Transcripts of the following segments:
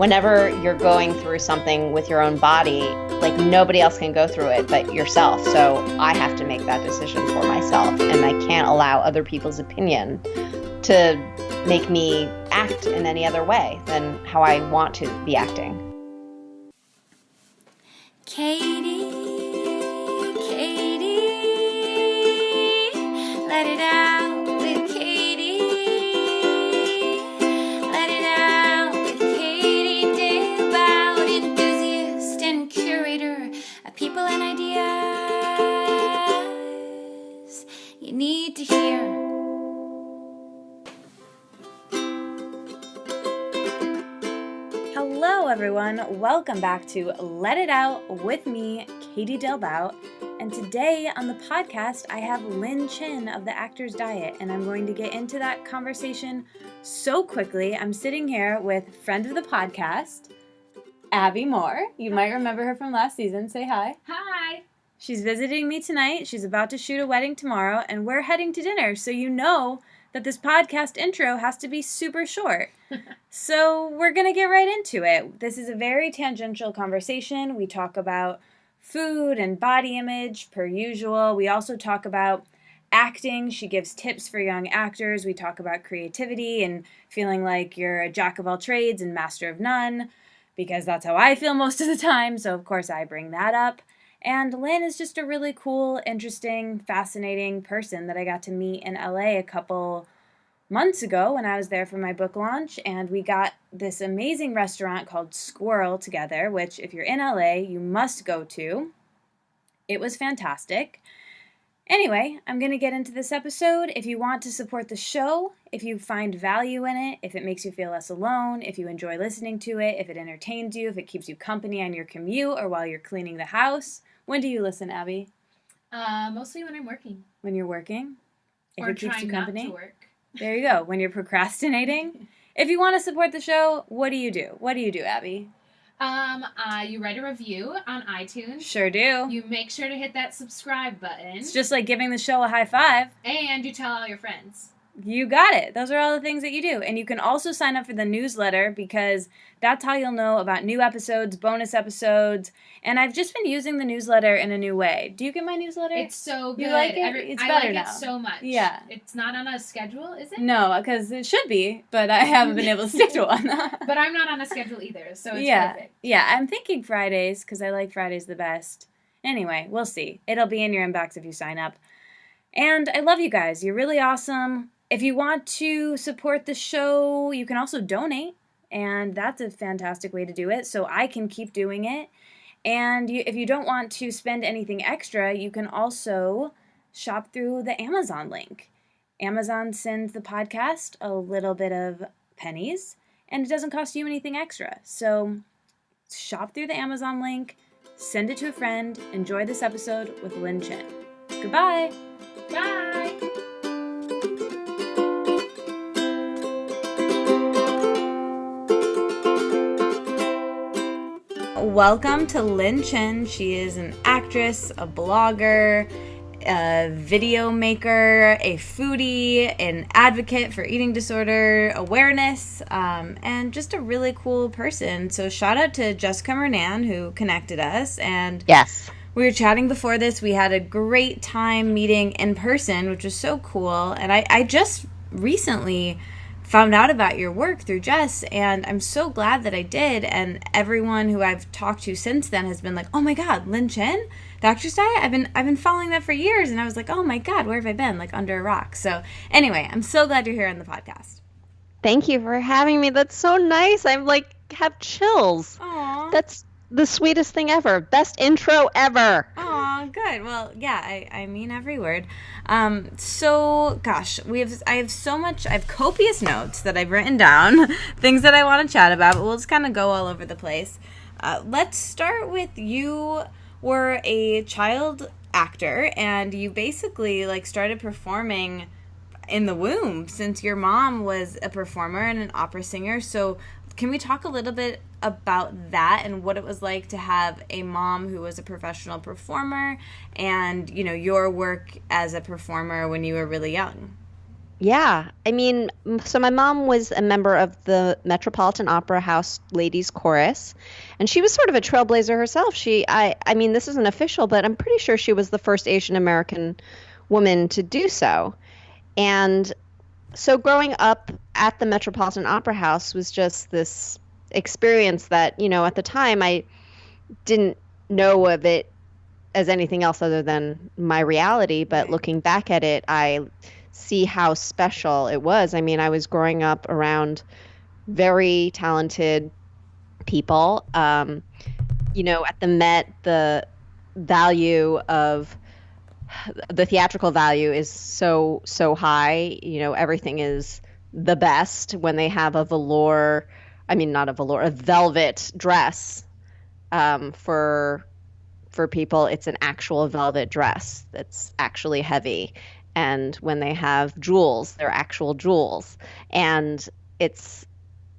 whenever you're going through something with your own body, like nobody else can go through it but yourself. So I have to make that decision for myself, and I can't allow other people's opinion to make me act in any other way than how I want to be acting. Katie, let it out with Katie. Let it out with Katie Dalebout, enthusiast and curator of people and ideas you need to hear. Hello everyone, welcome back to Let It Out with me, Katie Dalebout, and today on the podcast I have Lynn Chen of The Actor's Diet, and I'm going to get into that conversation so quickly. I'm sitting here with friend of the podcast, Abby Moore. You might remember her from last season. Say hi. Hi. She's visiting me tonight. She's about to shoot a wedding tomorrow, and we're heading to dinner, so you know that this podcast intro has to be super short. So we're going to get right into it. This is a very tangential conversation. We talk about food and body image per usual. We also talk about acting. She gives tips for young actors. We talk about creativity and feeling like you're a jack of all trades and master of none, because that's how I feel most of the time. So of course I bring that up. And Lynn is just a really cool, interesting, fascinating person that I got to meet in LA a couple months ago when I was there for my book launch, and we got this amazing restaurant called Squirrel together, which if you're in LA, you must go to. It was fantastic. Anyway, I'm going to get into this episode. If you want to support the show, if you find value in it, if it makes you feel less alone, if you enjoy listening to it, if it entertains you, if it keeps you company on your commute or while you're cleaning the house. When do you listen, Abby? Mostly when I'm working. When you're working? If or it keeps trying you company? not to work. There you go. When you're procrastinating. If you want to support the show, what do you do? What do you do, Abby? You write a review on iTunes. Sure do. You make sure to hit that subscribe button. It's just like giving the show a high five. And you tell all your friends. You got it. Those are all the things that you do. And you can also sign up for the newsletter, because that's how you'll know about new episodes, bonus episodes. And I've just been using the newsletter in a new way. Do you get my newsletter? It's so good. You like it? It's better I like now. it so much. Yeah. It's not on a schedule, is it? No, because it should be, but I haven't been able to stick to one. But I'm not on a schedule either, so it's perfect. Yeah, I'm thinking Fridays, because I like Fridays the best. Anyway, we'll see. It'll be in your inbox if you sign up. And I love you guys. You're really awesome. If you want to support the show, you can also donate, and that's a fantastic way to do it, so I can keep doing it. And if you don't want to spend anything extra, you can also shop through the Amazon link. Amazon sends the podcast a little bit of pennies, and it doesn't cost you anything extra. So shop through the Amazon link, send it to a friend, enjoy this episode with Lynn Chen. Goodbye. Bye. Welcome to Lynn Chen. She is an actress, a blogger, a video maker, a foodie, an advocate for eating disorder awareness, and just a really cool person. So shout out to Jessica Mernan, who connected us. And Yes. We were chatting before this. We had a great time meeting in person, which was so cool. And I just recently found out about your work through Jess, and I'm so glad that I did. And everyone who I've talked to since then has been like, "Oh my God, Lynn Chen, The Actor's Diet? I've been following that for years." And I was like, "Oh my God, where have I been? Like under a rock." So anyway, I'm so glad you're here on the podcast. Thank you for having me. That's so nice. I'm like, have chills. Aww. That's the sweetest thing ever. Best intro ever. Aw, good. Well, yeah, I mean every word. So gosh, I have copious notes that I've written down, things that I want to chat about, but we'll just kind of go all over the place. Let's start with, you were a child actor, and you basically like started performing in the womb, since your mom was a performer and an opera singer. So can we talk a little bit about that and what it was like to have a mom who was a professional performer, and, you know, your work as a performer when you were really young? Yeah. I mean, so my mom was a member of the Metropolitan Opera House Ladies Chorus, and she was sort of a trailblazer herself. I mean, this isn't official, but I'm pretty sure she was the first Asian American woman to do so. And so growing up at the Metropolitan Opera House was just this experience that, at the time I didn't know of it as anything else other than my reality. But Right. looking back at it, I see how special it was. I mean, I was growing up around very talented people. At the Met, value of the theatrical value is so high. Everything is the best when they have a velour, I mean not a velour, a velvet dress for people. It's an actual velvet dress that's actually heavy. And when they have jewels, they're actual jewels. And it's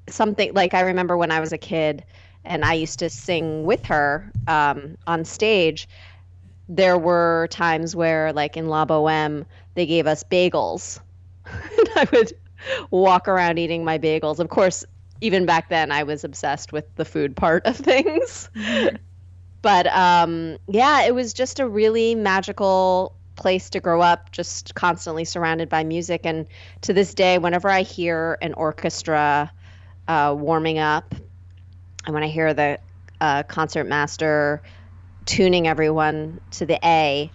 something like I remember when I was a kid and I used to sing with her on stage. There were times where, like in La Boheme, they gave us bagels. And I would walk around eating my bagels. Of course, even back then, I was obsessed with the food part of things. But yeah, it was just a really magical place to grow up, just constantly surrounded by music. And to this day, whenever I hear an orchestra warming up, and when I hear the concert master tuning everyone to the A,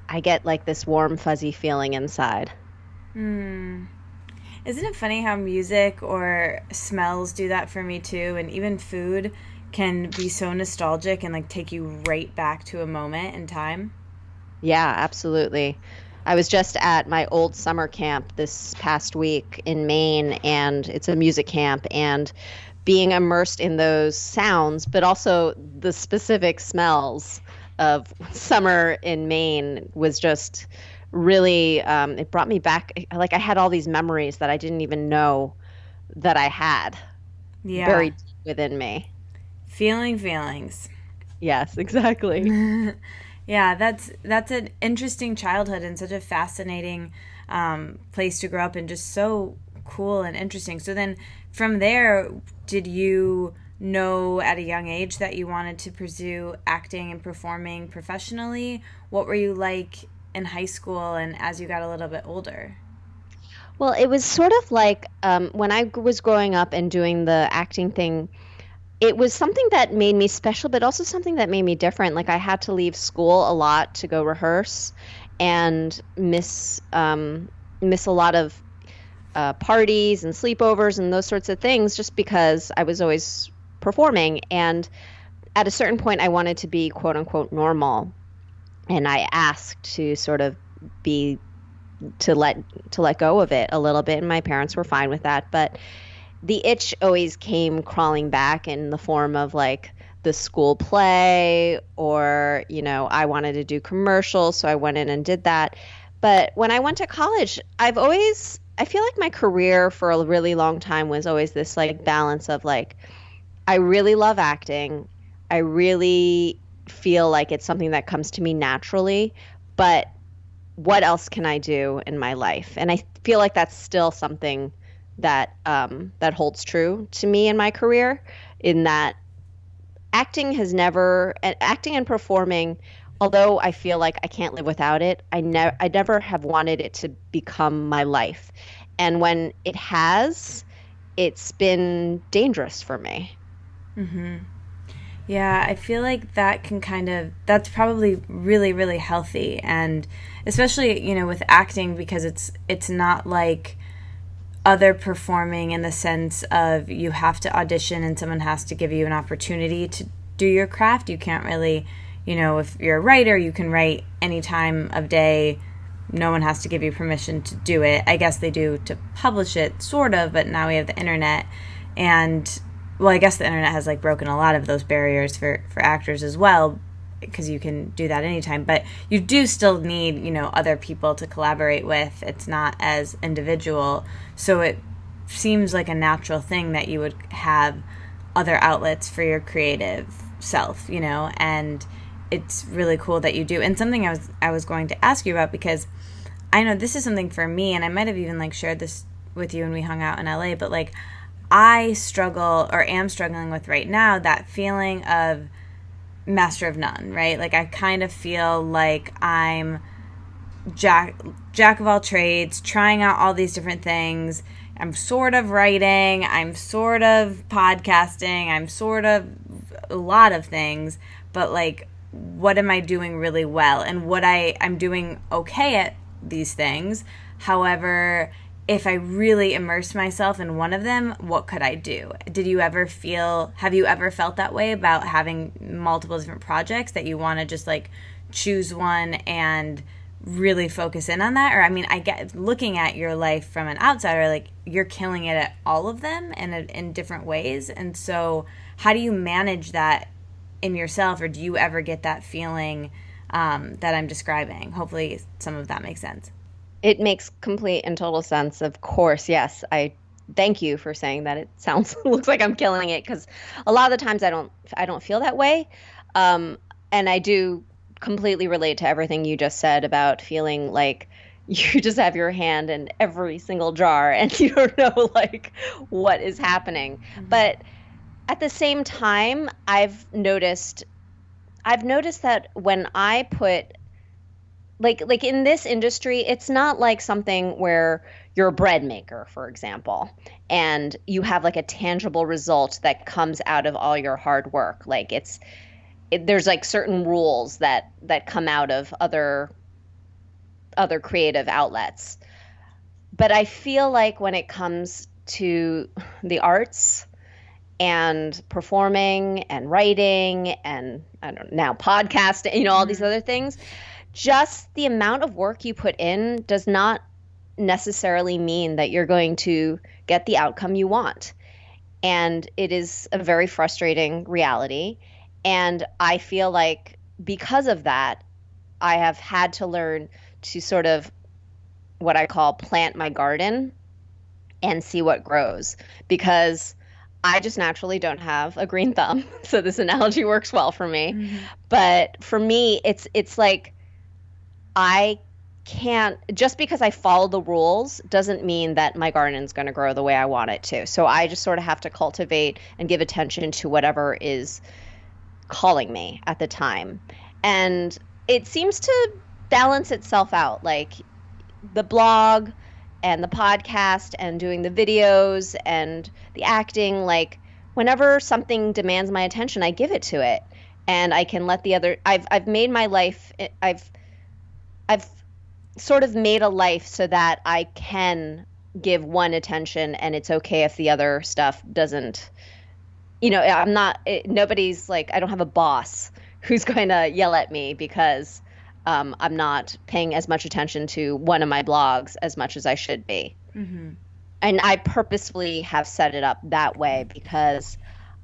I get like this warm, fuzzy feeling inside. Hmm. Isn't it funny how music or smells do that for me too? And even food can be so nostalgic and like take you right back to a moment in time. Yeah, absolutely. I was just at my old summer camp this past week in Maine, and it's a music camp, and being immersed in those sounds, but also the specific smells of summer in Maine was just really, it brought me back. Like I had all these memories that I didn't even know that I had Yeah. buried within me. Feeling feelings. Yes, exactly. Yeah, that's an interesting childhood and such a fascinating place to grow up and just so cool and interesting. So then from there, did you know at a young age that you wanted to pursue acting and performing professionally? What were you like in high school and as you got a little bit older? Well, it was sort of like when I was growing up and doing the acting thing, it was something that made me special, but also something that made me different. Like I had to leave school a lot to go rehearse and miss a lot of parties and sleepovers and those sorts of things just because I was always performing. And at a certain point, I wanted to be quote unquote normal, and I asked to sort of be to let go of it a little bit, and my parents were fine with that. But the itch always came crawling back in the form of like the school play, or I wanted to do commercials, so I went in and did that. But when I went to college, I feel like my career for a really long time was always this like balance of like I really love acting. I really feel like it's something that comes to me naturally, but what else can I do in my life? And I feel like that's still something that holds true to me in my career, in that acting and performing, although I feel like I can't live without it, I never have wanted it to become my life. And when it has, it's been dangerous for me. Yeah, I feel like that's probably really, really healthy. And especially, with acting, because it's not like other performing in the sense of you have to audition and someone has to give you an opportunity to do your craft. You can't really, if you're a writer, you can write any time of day. No one has to give you permission to do it. I guess they do to publish it, sort of, but now we have the internet. And, well, I guess the internet has, like, broken a lot of those barriers for actors as well, because you can do that anytime. But you do still need, other people to collaborate with. It's not as individual. So it seems like a natural thing that you would have other outlets for your creative self, and it's really cool that you do. And something I was going to ask you about, because I know this is something for me, and I might have even like shared this with you when we hung out in LA, but like I struggle or am struggling with right now that feeling of master of none, right? Like I kind of feel like I'm jack of all trades, trying out all these different things. I'm sort of writing, I'm sort of podcasting, I'm sort of a lot of things, but like what am I doing really well? And what I'm doing okay at these things. However, if I really immerse myself in one of them, what could I do? Have you ever felt that way about having multiple different projects that you want to just like choose one and really focus in on that? Or I mean, I get looking at your life from an outsider, like you're killing it at all of them and in different ways. And so how do you manage that in yourself, or do you ever get that feeling that I'm describing? Hopefully some of that makes sense. It makes complete and total sense. Of course, yes. I thank you for saying that. It looks like I'm killing it, because a lot of the times I don't feel that way, and I do completely relate to everything you just said about feeling like you just have your hand in every single jar and you don't know like what is happening. Mm-hmm. But at the same time, I've noticed that when I put like in this industry, it's not like something where you're a bread maker, for example, and you have like a tangible result that comes out of all your hard work. Like there's like certain rules that come out of other creative outlets. But I feel like when it comes to the arts and performing and writing and I don't know, now podcasting, all these other things, just the amount of work you put in does not necessarily mean that you're going to get the outcome you want. And it is a very frustrating reality. And I feel like because of that, I have had to learn to sort of what I call plant my garden and see what grows, because I just naturally don't have a green thumb. So this analogy works well for me. Mm-hmm. But for me, it's like I can't, just because I follow the rules doesn't mean that my garden's going to grow the way I want it to. So I just sort of have to cultivate and give attention to whatever is calling me at the time. And it seems to balance itself out, like the blog and the podcast and doing the videos and the acting. Like whenever something demands my attention, I give it to it, and I can let the other, I've made my life, I've sort of made a life so that I can give one attention, and it's okay if the other stuff doesn't, nobody's like, I don't have a boss who's going to yell at me because I'm not paying as much attention to one of my blogs as much as I should be. Mm-hmm. And I purposefully have set it up that way because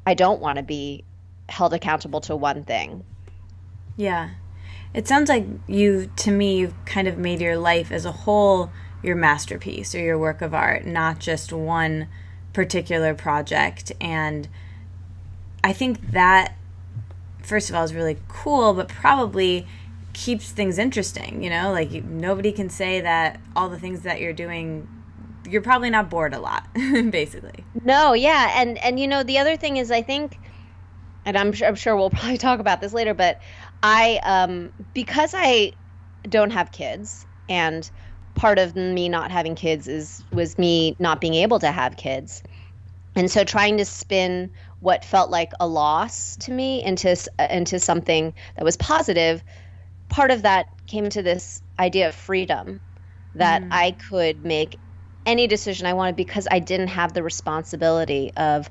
I don't want to be held accountable to one thing. Yeah. It sounds like you've kind of made your life as a whole your masterpiece or your work of art, not just one particular project. And I think that, first of all, is really cool, but probably keeps things interesting, like nobody can say that all the things that you're doing, you're probably not bored a lot, basically. No, yeah. And the other thing is, I think, and I'm sure we'll probably talk about this later, but because I don't have kids, and part of me not having kids was me not being able to have kids. And so trying to spin what felt like a loss to me into something that was positive, part of that came to this idea of freedom, that I could make any decision I wanted because I didn't have the responsibility of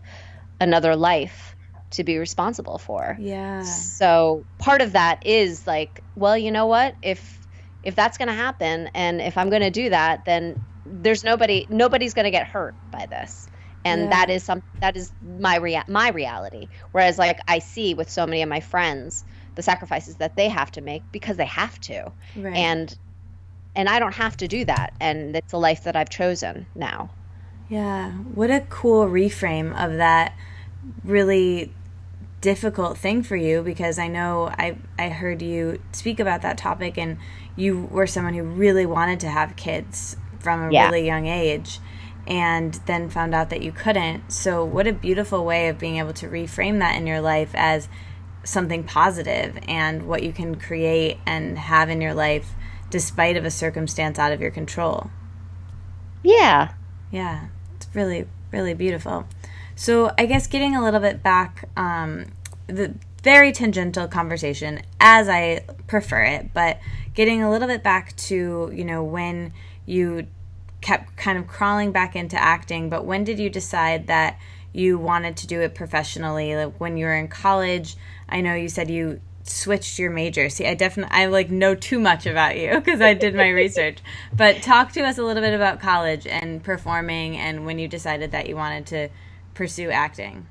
another life to be responsible for. Yeah. So part of that is like, well, you know what? If that's going to happen, and if I'm going to do that, then there's nobody's going to get hurt by this. And that is my reality. Whereas like I see with so many of my friends, the sacrifices that they have to make because they have to. Right. And I don't have to do that. And it's a life that I've chosen now. Yeah. What a cool reframe of that really difficult thing for you, because I know I heard you speak about that topic, and you were someone who really wanted to have kids from a really young age, and then found out that you couldn't. So what a beautiful way of being able to reframe that in your life as something positive and what you can create and have in your life despite of a circumstance out of your control. Yeah. Yeah, it's really, really beautiful. So I guess getting a little bit back, the very tangential conversation, as I prefer it, but getting a little bit back to, you know, when you kept kind of crawling back into acting, but when did you decide that you wanted to do it professionally? Like when you were in college, I know you said you switched your major. See, I like know too much about you because I did my research. But talk to us a little bit about college and performing, and when you decided that you wanted to pursue acting.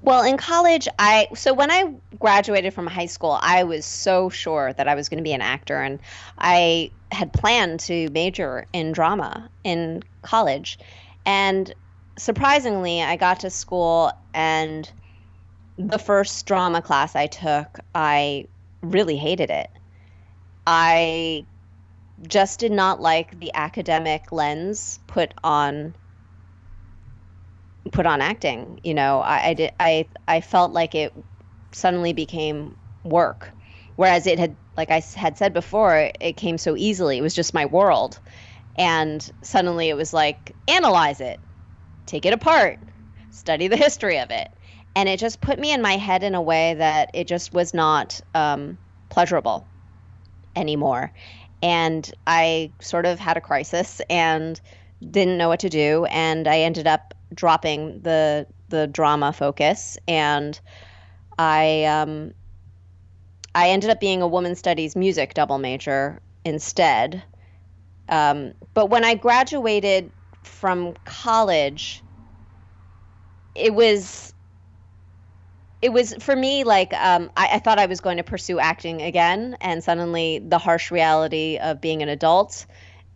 Well, in college, so when I graduated from high school, I was so sure that I was going to be an actor, and I had planned to major in drama in college. And surprisingly, I got to school, and the first drama class I took, I really hated it. I just did not like the academic lens put on acting. You know, I felt like it suddenly became work, whereas it had, like I had said before, it came so easily. It was just my world, and suddenly it was like, analyze it, take it apart, study the history of it. And it just put me in my head in a way that it just was not pleasurable anymore. And I sort of had a crisis and didn't know what to do. And I ended up dropping the drama focus. And I ended up being a women's studies music double major instead. But when I graduated from college, it was for me like I thought I was going to pursue acting again, and suddenly the harsh reality of being an adult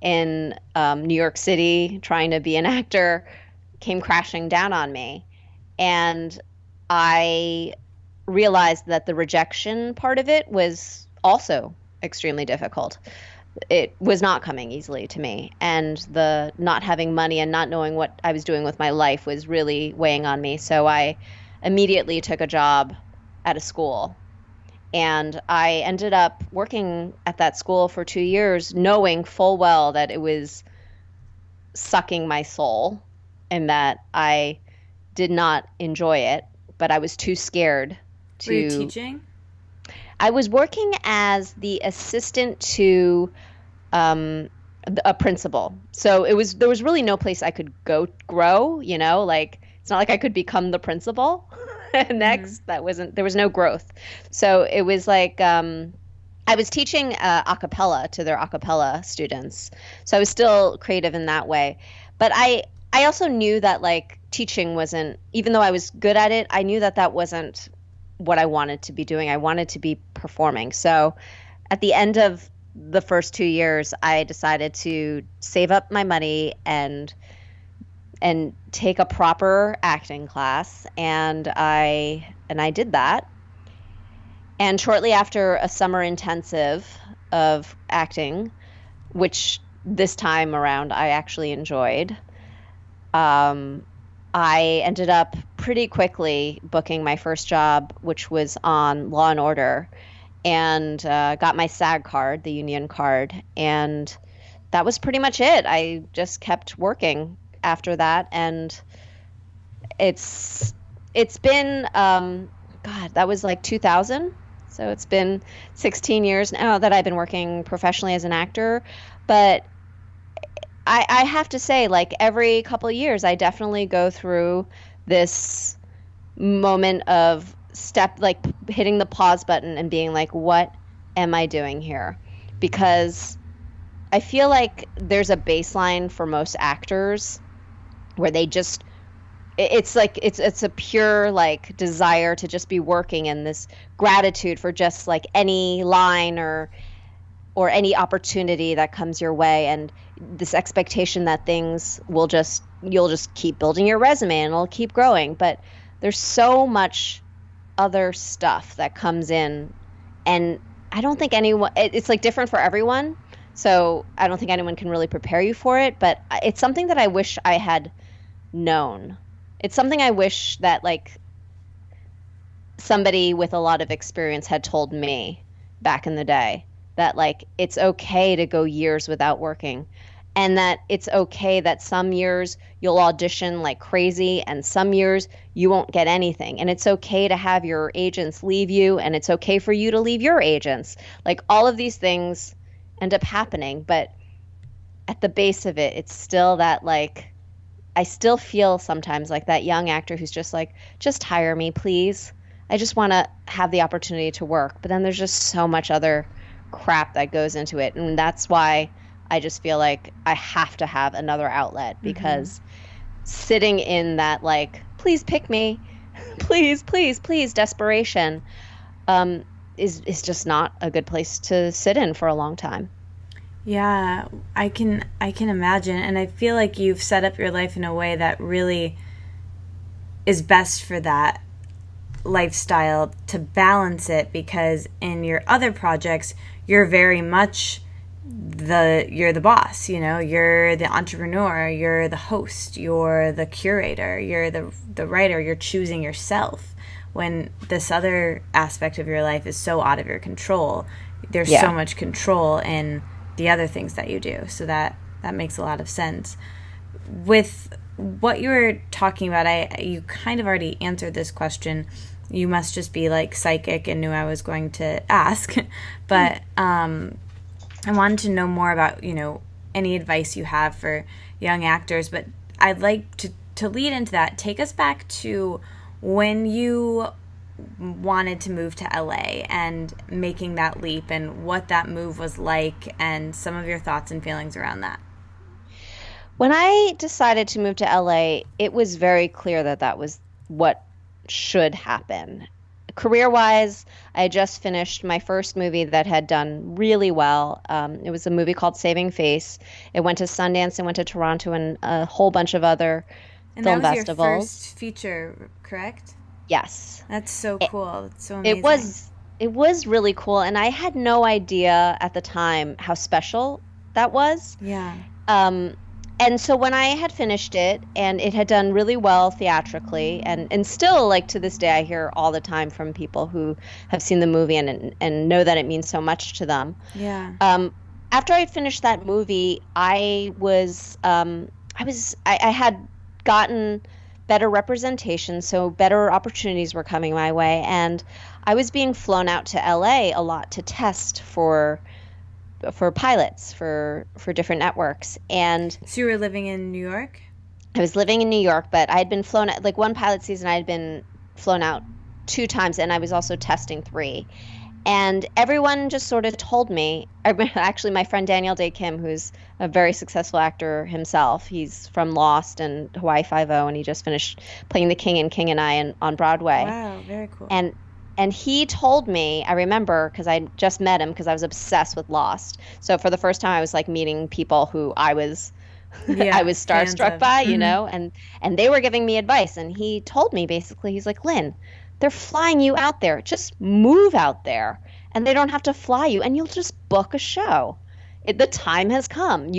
in New York City trying to be an actor came crashing down on me. And I realized that the rejection part of it was also extremely difficult. It was not coming easily to me, and the not having money and not knowing what I was doing with my life was really weighing on me. So I immediately took a job at a school, and I ended up working at that school for 2 years, knowing full well that it was sucking my soul and that I did not enjoy it, but I was too scared to. Were you teaching? I was working as the assistant to a principal. So there was really no place I could go grow, you know, like it's not like I could become the principal next. Mm-hmm. There was no growth. So it was like I was teaching a cappella to their a cappella students. So I was still creative in that way. But I also knew that like teaching wasn't, even though I was good at it, I knew that that wasn't what I wanted to be doing. I wanted to be performing. So at the end of the first 2 years, I decided to save up my money and take a proper acting class, and I did that. And shortly after a summer intensive of acting, which this time around I actually enjoyed, I ended up pretty quickly booking my first job, which was on Law and Order, and got my SAG card, the union card, and that was pretty much it. I just kept working after that, and it's been God, that was like 2000, so it's been 16 years now that I've been working professionally as an actor. But I have to say, like every couple of years, I definitely go through this moment of like hitting the pause button and being like, what am I doing here? Because I feel like there's a baseline for most actors where they just, it's like, it's a pure like desire to just be working, and this gratitude for just like any line or any opportunity that comes your way, and this expectation that things you'll just keep building your resume and it'll keep growing. But there's so much other stuff that comes in, and I don't think it's like different for everyone. So I don't think anyone can really prepare you for it, but it's something that I wish I had known. It's something I wish that like somebody with a lot of experience had told me back in the day, that like it's okay to go years without working, and that it's okay that some years you'll audition like crazy and some years you won't get anything, and it's okay to have your agents leave you, and it's okay for you to leave your agents. Like all of these things end up happening, but at the base of it, it's still that like I still feel sometimes like that young actor who's just like, just hire me, please. I just want to have the opportunity to work. But then there's just so much other crap that goes into it. And that's why I just feel like I have to have another outlet, because sitting in that like, please pick me, please, please, please, desperation is just not a good place to sit in for a long time. Yeah, I can imagine, and I feel like you've set up your life in a way that really is best for that lifestyle, to balance it, because in your other projects you're very much you're the boss, you know, you're the entrepreneur, you're the host, you're the curator, you're the writer, you're choosing yourself, when this other aspect of your life is so out of your control. There's so much control in the other things that you do. So that makes a lot of sense. With what you were talking about, you kind of already answered this question. You must just be like psychic and knew I was going to ask. But I wanted to know more about, you know, any advice you have for young actors. But I'd like to lead into that. Take us back to when you wanted to move to LA and making that leap, and what that move was like, and some of your thoughts and feelings around that. When I decided to move to LA, it was very clear that that was what should happen. Career-wise, I had just finished my first movie that had done really well. It was a movie called Saving Face. It went to Sundance, it went to Toronto, and a whole bunch of other film festivals. And that was your first feature, correct? Yes. That's so cool. That's so amazing. It was really cool, and I had no idea at the time how special that was. Yeah. And so when I had finished it, and it had done really well theatrically, and still, like, to this day, I hear all the time from people who have seen the movie and know that it means so much to them. Yeah. After I finished that movie, I had gotten better representation, so better opportunities were coming my way, and I was being flown out to LA a lot to test for pilots for different networks. And so you were living in New York? I was living in New York, but I had been flown out, like one pilot season I had been flown out 2 times, and I was also testing 3. And everyone just sort of told me, actually my friend Daniel Day Kim, who's a very successful actor himself, he's from Lost and Hawaii Five-0, and he just finished playing the King in King and I on Broadway. Wow, very cool. And he told me, I remember, because I just met him because I was obsessed with Lost. So for the first time I was like meeting people who I was I was starstruck by, you know, and they were giving me advice. And he told me basically, he's like, Lynn, they're flying you out there. Just move out there, and they don't have to fly you, and you'll just book a show. The time has come.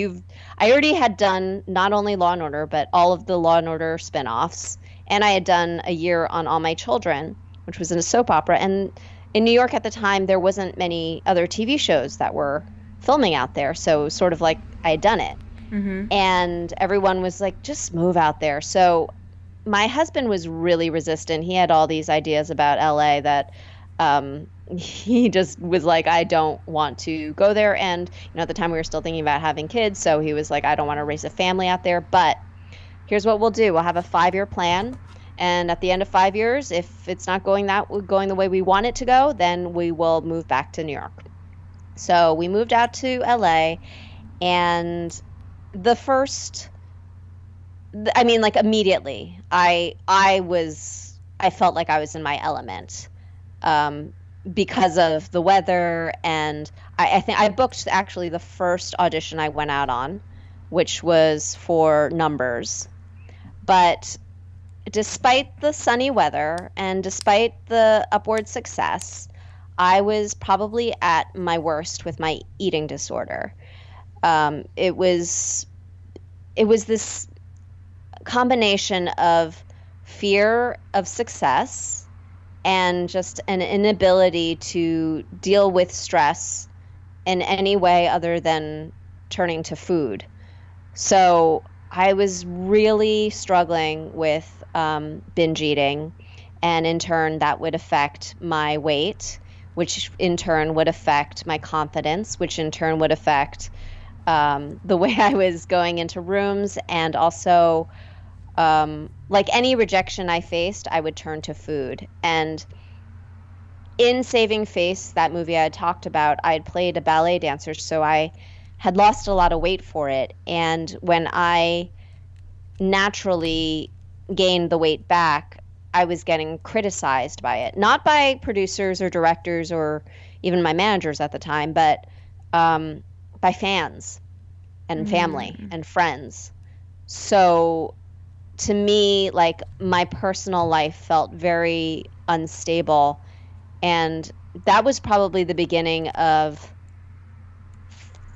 I already had done not only Law and Order, but all of the Law and Order spinoffs, and I had done a year on All My Children, which was in a soap opera. And in New York at the time, there wasn't many other TV shows that were filming out there, so sort of like I had done it. Mm-hmm. And everyone was like, just move out there. So my husband was really resistant. He had all these ideas about LA that he just was like, I don't want to go there. And, you know, at the time we were still thinking about having kids. So he was like, I don't want to raise a family out there. But here's what we'll do. We'll have a 5-year plan. And at the end of 5 years, if it's not going the way we want it to go, then we will move back to New York. So we moved out to LA, and immediately, I felt like I was in my element because of the weather, and I think I booked actually the first audition I went out on, which was for Numbers, but despite the sunny weather and despite the upward success, I was probably at my worst with my eating disorder. It was this combination of fear of success and just an inability to deal with stress in any way other than turning to food. So I was really struggling with binge eating, and in turn, that would affect my weight, which in turn would affect my confidence, which in turn would affect the way I was going into rooms, and also like any rejection I faced, I would turn to food. And in Saving Face, that movie I had talked about, I had played a ballet dancer, so I had lost a lot of weight for it. And when I naturally gained the weight back, I was getting criticized by it. Not by producers or directors or even my managers at the time, but by fans and family and friends. So to me, like, my personal life felt very unstable. And that was probably the beginning of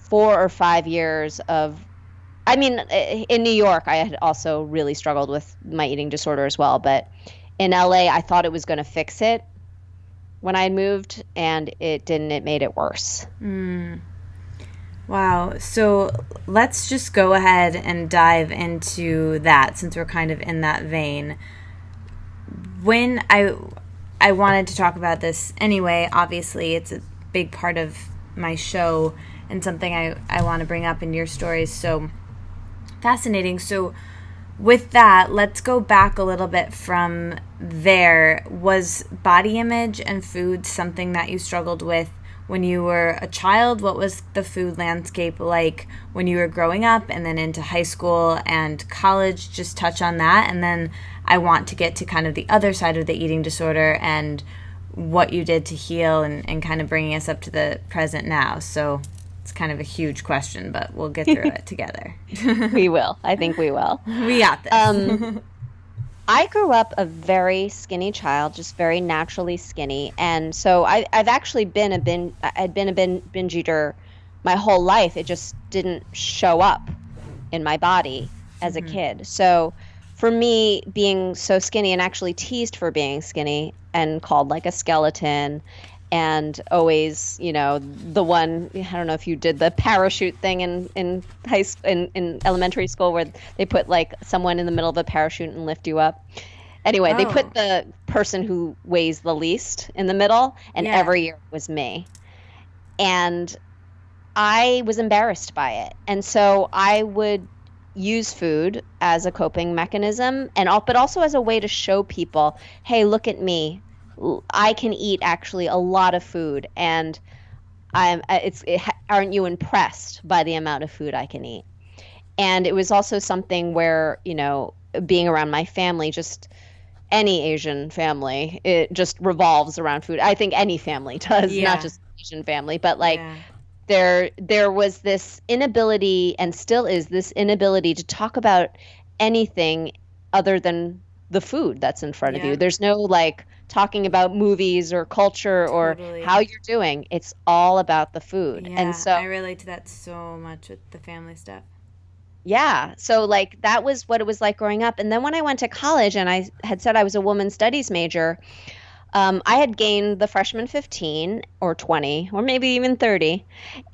4 or 5 years of, I mean, in New York, I had also really struggled with my eating disorder as well. But in LA, I thought it was going to fix it when I had moved, and it didn't. It made it worse. Wow. So let's just go ahead and dive into that, since we're kind of in that vein. When I wanted to talk about this anyway, obviously it's a big part of my show and something I want to bring up in your stories. So fascinating. So with that, let's go back a little bit from there. Was body image and food something that you struggled with when you were a child? What was the food landscape like when you were growing up and then into high school and college? Just touch on that. And then I want to get to kind of the other side of the eating disorder and what you did to heal, and kind of bringing us up to the present now. So it's kind of a huge question, but we'll get through it together. We will. I think we will. We got this. I grew up a very skinny child, just very naturally skinny. And so I've actually been I'd been a binge eater my whole life. It just didn't show up in my body as a kid. So for me, being so skinny, and actually teased for being skinny and called like a skeleton, and always, the one, I don't know if you did the parachute thing in high school, in elementary school, where they put like someone in the middle of a parachute and lift you up. Anyway, They put the person who weighs the least in the middle, and every year it was me. And I was embarrassed by it. And so I would use food as a coping mechanism, but also as a way to show people, hey, look at me. I can eat actually a lot of food, and aren't you impressed by the amount of food I can eat? And it was also something where, being around my family, just any Asian family, it just revolves around food. I think any family does, not just Asian family, but there was this inability, and still is this inability, to talk about anything other than the food that's in front of you. There's no talking about movies or culture or how you're doing. It's all about the food. Yeah, and so I relate to that so much with the family stuff. Yeah. So that was what it was like growing up. And then when I went to college, and I had said I was a women's studies major, I had gained the freshman 15 or 20 or maybe even 30.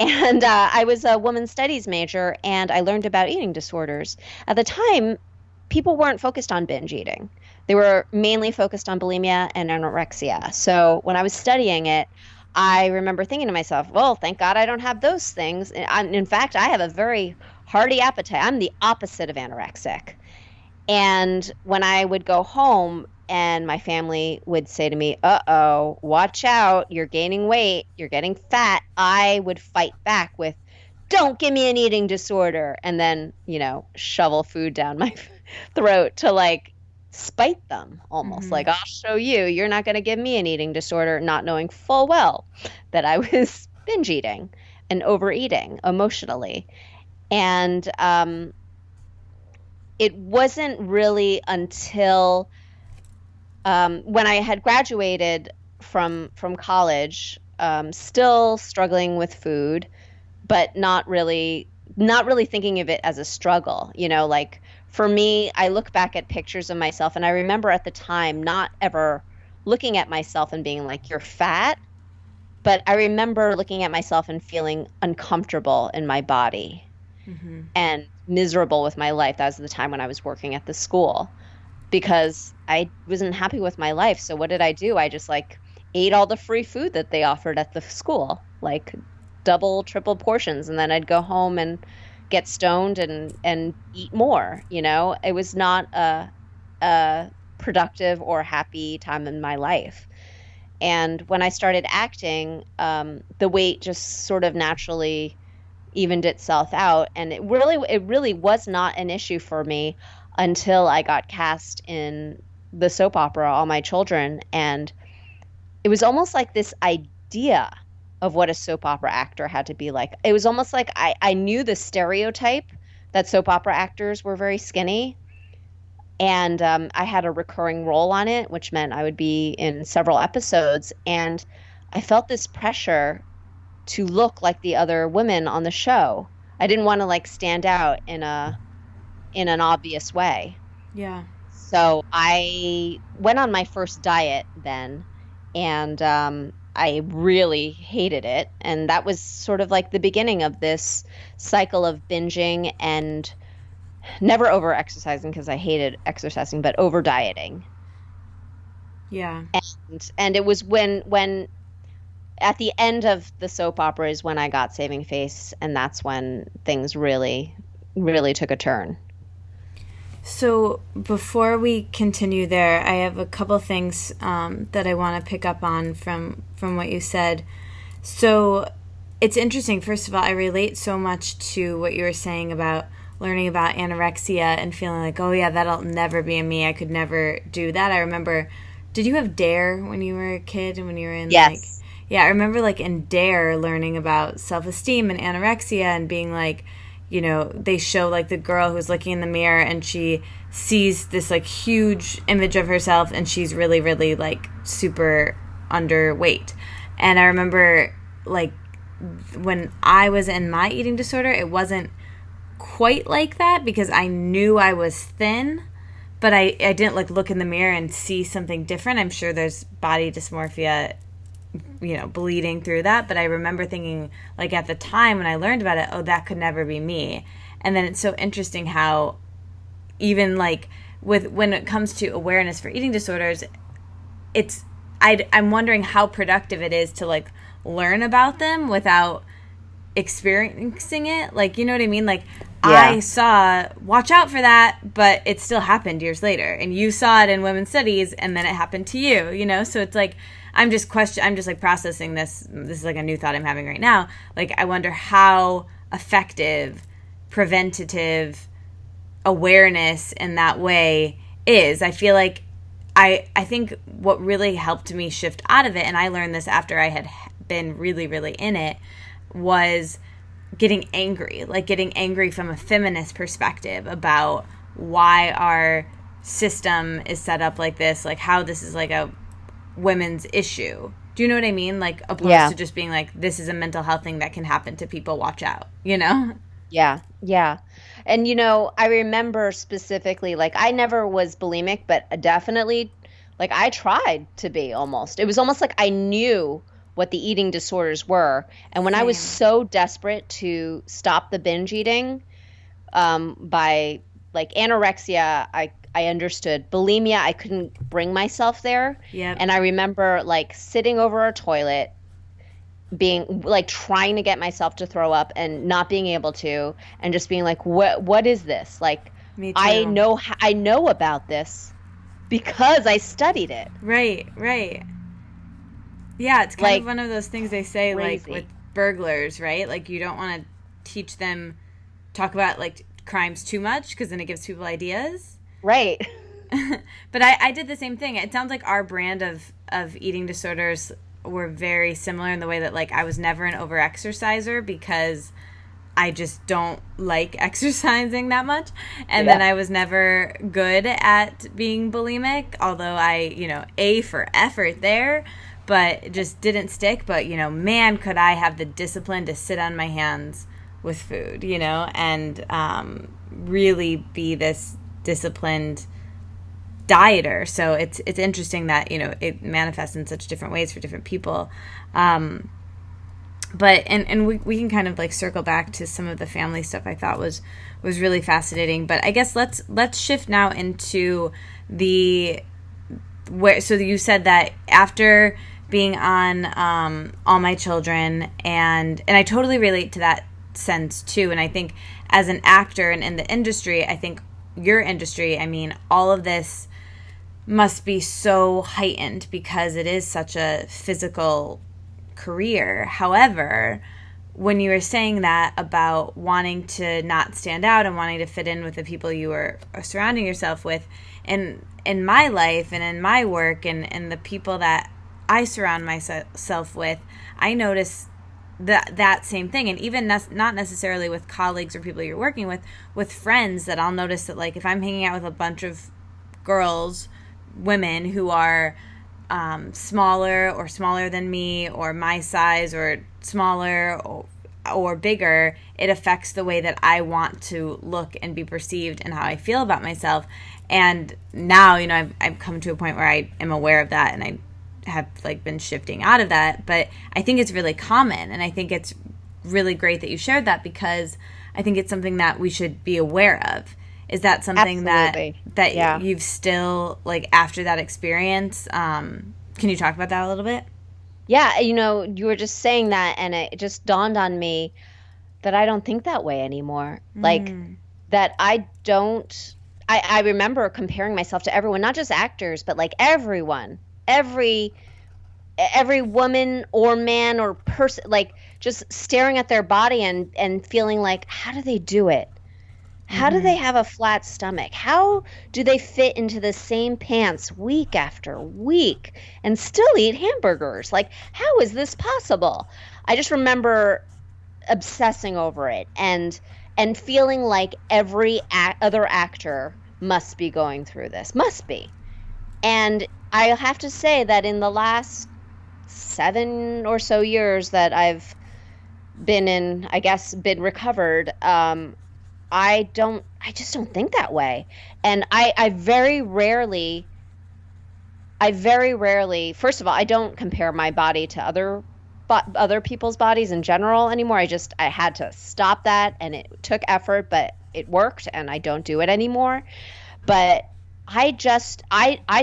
And I was a women's studies major, and I learned about eating disorders. At the time, people weren't focused on binge eating. They were mainly focused on bulimia and anorexia. So when I was studying it, I remember thinking to myself, well, thank God I don't have those things. In fact, I have a very hearty appetite. I'm the opposite of anorexic. And when I would go home and my family would say to me, uh-oh, watch out, you're gaining weight, you're getting fat, I would fight back with, don't give me an eating disorder, and then, shovel food down my throat to spite them almost. I'll show you, you're not going to give me an eating disorder, not knowing full well that I was binge eating and overeating emotionally. And it wasn't really until when I had graduated from college, still struggling with food, but not really thinking of it as a struggle. Like for me, I look back at pictures of myself, and I remember at the time not ever looking at myself and being like, "You're fat." But I remember looking at myself and feeling uncomfortable in my body and miserable with my life. That was the time when I was working at the school because I wasn't happy with my life. So what did I do? I just like ate all the free food that they offered at the school, like double, triple portions. And then I'd go home and get stoned and eat more. It was not a productive or happy time in my life. And when I started acting, the weight just sort of naturally evened itself out. And it really was not an issue for me until I got cast in the soap opera, All My Children. And it was almost like this idea of what a soap opera actor had to be like. It was almost like I knew the stereotype that soap opera actors were very skinny. And I had a recurring role on it, which meant I would be in several episodes. And I felt this pressure to look like the other women on the show. I didn't want to like stand out in an obvious way. Yeah. So I went on my first diet then, and I really hated it. And that was sort of like the beginning of this cycle of binging and never over exercising because I hated exercising, but over dieting. Yeah. And it was when at the end of the soap opera is when I got Saving Face, and that's when things really, really took a turn. So before we continue there, I have a couple things that I want to pick up on from what you said. So it's interesting. First of all, I relate so much to what you were saying about learning about anorexia and feeling like, oh yeah, that'll never be in me. I could never do that. I remember, did you have DARE when you were a kid and when you were in Yes. Yeah, I remember like in DARE learning about self-esteem and anorexia and being like, they show like the girl who's looking in the mirror and she sees this like huge image of herself and she's really, really like super underweight. And I remember like when I was in my eating disorder, it wasn't quite like that because I knew I was thin, but I didn't like look in the mirror and see something different. I'm sure there's body dysmorphia, bleeding through that. But I remember thinking like at the time when I learned about it, oh, that could never be me. And then it's so interesting how even like when it comes to awareness for eating disorders, I'm wondering how productive it is to like learn about them without experiencing it. Like, you know what I mean? Like yeah. I saw, watch out for that, but it still happened years later. And you saw it in women's studies and then it happened to you, So it's like, I'm just like processing this. This is like a new thought I'm having right now. Like, I wonder how effective preventative awareness in that way is. I feel like I think what really helped me shift out of it, and I learned this after I had been really, really in it, was getting angry from a feminist perspective about why our system is set up like this, like how this is like a women's issue. Do you know what I mean? Like opposed to just being like, this is a mental health thing that can happen to people, watch out, Yeah. And, I remember specifically, like, I never was bulimic, but definitely, like, I tried to be almost. It was almost like I knew what the eating disorders were. And when I was so desperate to stop the binge eating, by, like, anorexia, I understood. Bulimia, I couldn't bring myself there. Yep. And I remember, like, sitting over a toilet, being like trying to get myself to throw up and not being able to, and just being like, what is this? Like, me too. I know about this because I studied it. Right. Yeah, it's kind of one of those things they say, crazy. Like with burglars, right? Like you don't want to teach them, talk about like crimes too much because then it gives people ideas. Right. But I did the same thing. It sounds like our brand of eating disorders were very similar in the way that like I was never an overexerciser because I just don't like exercising that much. And then I was never good at being bulimic, although I, A for effort there, but it just didn't stick. But, man, could I have the discipline to sit on my hands with food, and really be this disciplined dieter. So it's interesting that, it manifests in such different ways for different people. But and we can kind of like circle back to some of the family stuff I thought was really fascinating. But I guess let's shift now into so you said that after being on All My Children, and I totally relate to that sense too. And I think as an actor and in the industry, I think your industry, I mean, all of this must be so heightened because it is such a physical career. However, when you were saying that about wanting to not stand out and wanting to fit in with the people you were surrounding yourself with, in my life and in my work and the people that I surround myself with, I notice that same thing. And even not necessarily with colleagues or people you're working with friends, that I'll notice that, like, if I'm hanging out with a bunch of girls, women who are smaller than me, or my size, or smaller or bigger, it affects the way that I want to look and be perceived and how I feel about myself. And now, I've come to a point where I am aware of that, and I have like been shifting out of that. But I think it's really common, and I think it's really great that you shared that, because I think it's something that we should be aware of. Is that something Absolutely. that you've still, like, after that experience? Can you talk about that a little bit? Yeah, you were just saying that, and it just dawned on me that I don't think that way anymore. Like, that I don't. I remember comparing myself to everyone, not just actors, but like everyone, every woman or man or person, like just staring at their body and feeling like, how do they do it? How do they have a flat stomach? How do they fit into the same pants week after week and still eat hamburgers? Like, how is this possible? I just remember obsessing over it and feeling like every other actor must be going through this. Must be. And I have to say that in the last 7 or so years that I've been recovered, I just don't think that way. And I very rarely, first of all, I don't compare my body to other people's bodies in general anymore. I had to stop that, and it took effort, but it worked, and I don't do it anymore. But I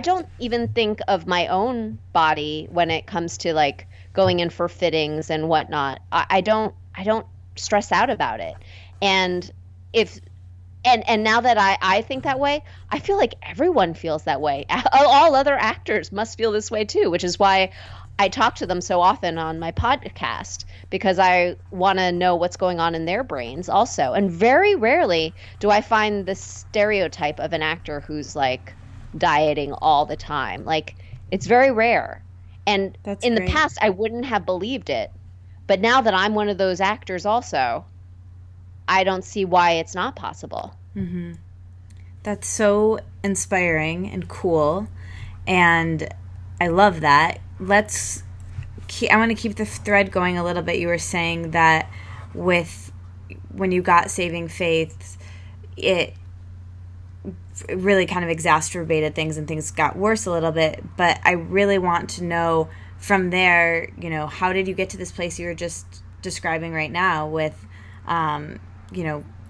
don't even think of my own body when it comes to like going in for fittings and whatnot. I don't stress out about it. And now that I think that way, I feel like everyone feels that way. All other actors must feel this way too, which is why I talk to them so often on my podcast, because I want to know what's going on in their brains also. And very rarely do I find the stereotype of an actor who's like dieting all the time. Like, it's very rare. And That's in great. the past, I wouldn't have believed it. But now that I'm one of those actors also, I don't see why it's not possible. Mm-hmm. That's so inspiring and cool, and I love that. I want to keep the thread going a little bit. You were saying that when you got Saving Faith, it really kind of exacerbated things and things got worse a little bit. But I really want to know from there, how did you get to this place you were just describing right now with,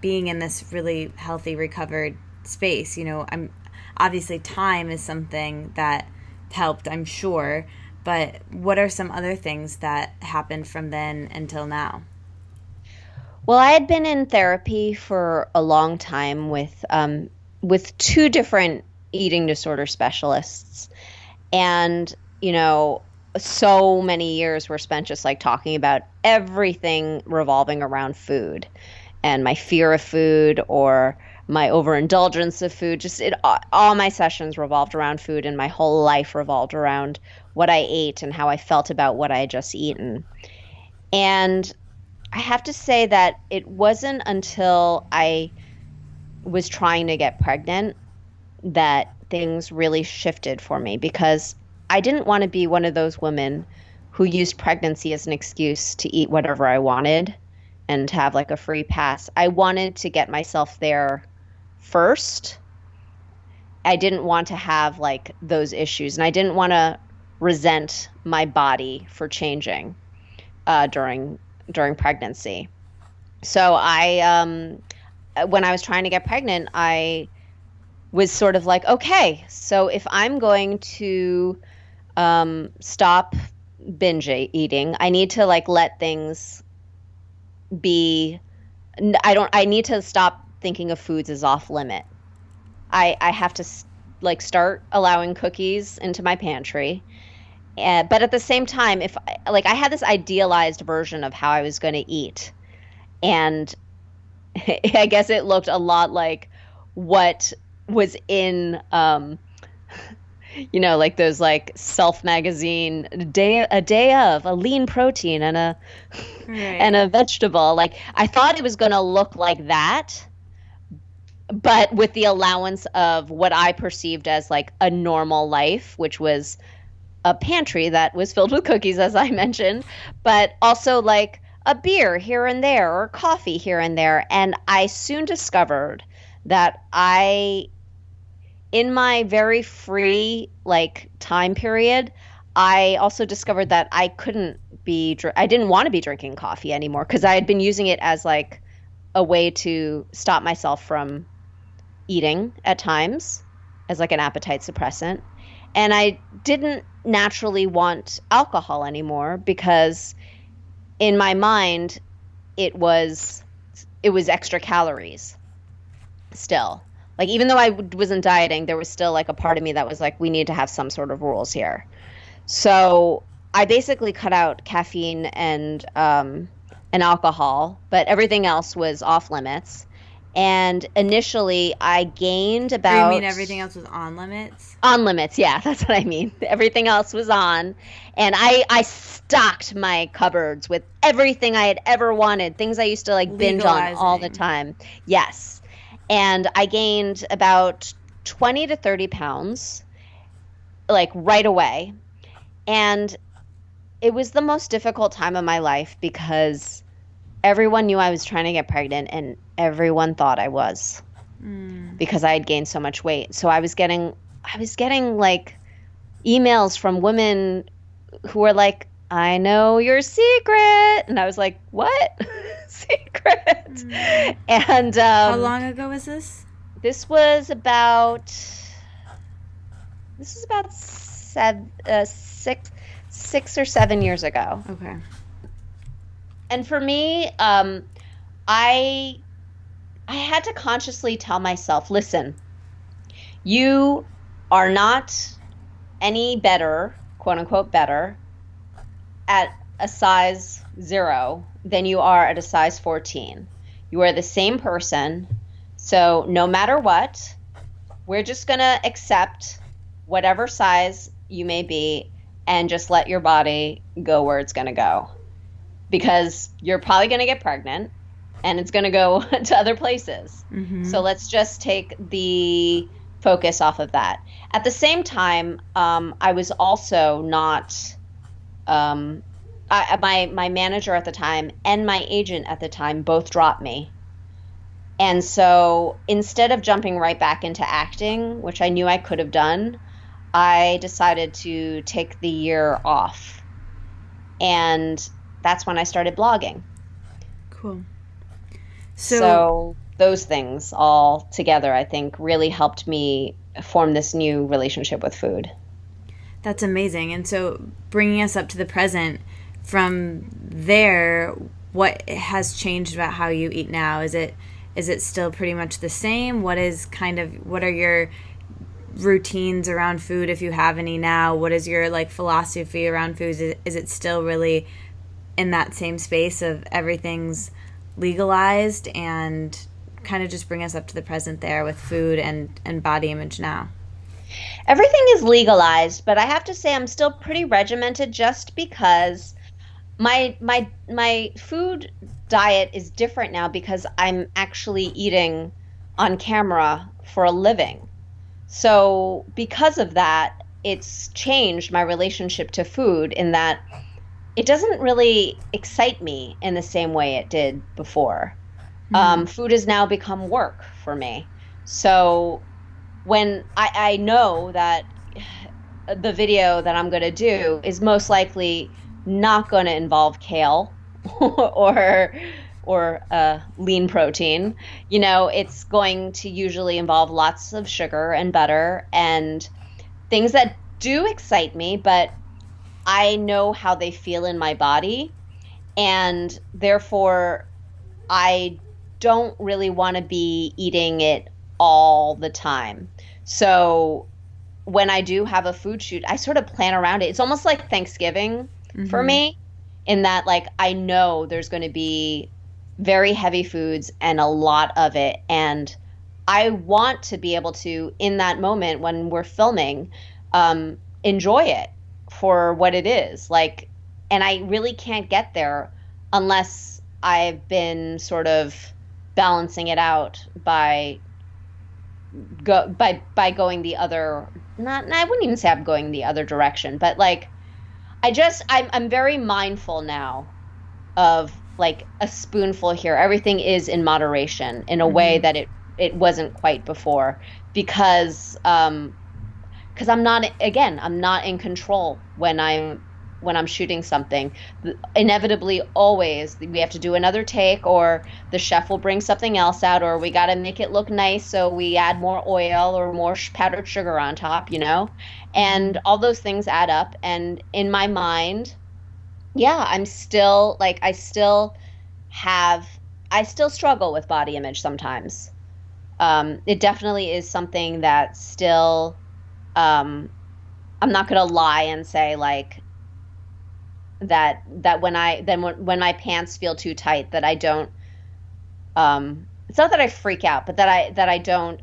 being in this really healthy, recovered space? I'm obviously time is something that helped, I'm sure. But what are some other things that happened from then until now? Well, I had been in therapy for a long time with 2 different eating disorder specialists. And, so many years were spent just like talking about everything revolving around food and my fear of food or my overindulgence of food. All my sessions revolved around food, and my whole life revolved around what I ate and how I felt about what I had just eaten. And I have to say that it wasn't until I was trying to get pregnant that things really shifted for me, because I didn't want to be one of those women who used pregnancy as an excuse to eat whatever I wanted and have like a free pass. I wanted to get myself there first. I didn't want to have like those issues, and I didn't want to resent my body for changing during pregnancy. So when I was trying to get pregnant, I was sort of like, okay, so if I'm going to stop binge eating, I need to like let things be. I need to stop thinking of foods as off limit. I have to like start allowing cookies into my pantry. But at the same time, if I had this idealized version of how I was going to eat, and I guess it looked a lot like what was in, like those like Self magazine a day of a lean protein and a and a vegetable. Like I thought it was going to look like that, but with the allowance of what I perceived as like a normal life, which was a pantry that was filled with cookies, as I mentioned, but also like a beer here and there or coffee here and there. And I soon discovered that in my very free like time period, I also discovered that I didn't want to be drinking coffee anymore, because I had been using it as like a way to stop myself from eating at times, as like an appetite suppressant. And I didn't naturally want alcohol anymore, because in my mind it was extra calories still. Like even though I wasn't dieting, there was still like a part of me that was like, we need to have some sort of rules here. So I basically cut out caffeine and alcohol, but everything else was off limits. And initially I gained about... You mean everything else was on limits? On limits, yeah, that's what I mean. Everything else was on. And I stocked my cupboards with everything I had ever wanted, things I used to like binge on all the time. Yes. And I gained about 20 to 30 pounds, like right away. And it was the most difficult time of my life, because everyone knew I was trying to get pregnant, and everyone thought I was, because I had gained so much weight. So I was getting like emails from women who were like, I know your secret. And I was like, what? Secret? And how long ago was this? This was about 6 or 7 years ago. Okay. And for me, I had to consciously tell myself, listen, you are not any better, quote unquote better, at a size 0 than you are at a size 14. You are the same person. So no matter what, we're just going to accept whatever size you may be and just let your body go where it's going to go. Because you're probably going to get pregnant and it's going to go to other places. Mm-hmm. So let's just take the focus off of that. At the same time, I was also not, my manager at the time and my agent at the time both dropped me. And so instead of jumping right back into acting, which I knew I could have done, I decided to take the year off. And that's when I started blogging. Cool. So those things all together, I think, really helped me form this new relationship with food. That's amazing. And so bringing us up to the present, from there, what has changed about how you eat now? Is it still pretty much the same? What are your routines around food, if you have any now? What is your like philosophy around foods? Is it still really in that same space of everything's legalized? And kind of just bring us up to the present there with food and body image now. Everything is legalized, but I have to say I'm still pretty regimented, just because my food diet is different now because I'm actually eating on camera for a living. So because of that, it's changed my relationship to food in that it doesn't really excite me in the same way it did before. Food has now become work for me. So when I know that the video that I'm going to do is most likely not going to involve kale or lean protein. It's going to usually involve lots of sugar and butter and things that do excite me, but I know how they feel in my body, and therefore I don't really want to be eating it all the time. So when I do have a food shoot, I sort of plan around it. It's almost like Thanksgiving for me, in that like I know there's going to be very heavy foods and a lot of it, and I want to be able to, in that moment when we're filming, enjoy it for what it is. Like, and I really can't get there unless I've been sort of balancing it out by going the other, not, I wouldn't even say I'm going the other direction, but like I'm very mindful now of like a spoonful here. Everything is in moderation in a way that it wasn't quite before, because I'm not in control when I'm shooting something. Inevitably, always we have to do another take, or the chef will bring something else out, or we got to make it look nice, so we add more oil or more powdered sugar on top, and all those things add up. And in my mind, I'm still like, I still struggle with body image sometimes. It definitely is something that still, I'm not going to lie and say like that when my pants feel too tight, that I don't, it's not that I freak out, but that I don't,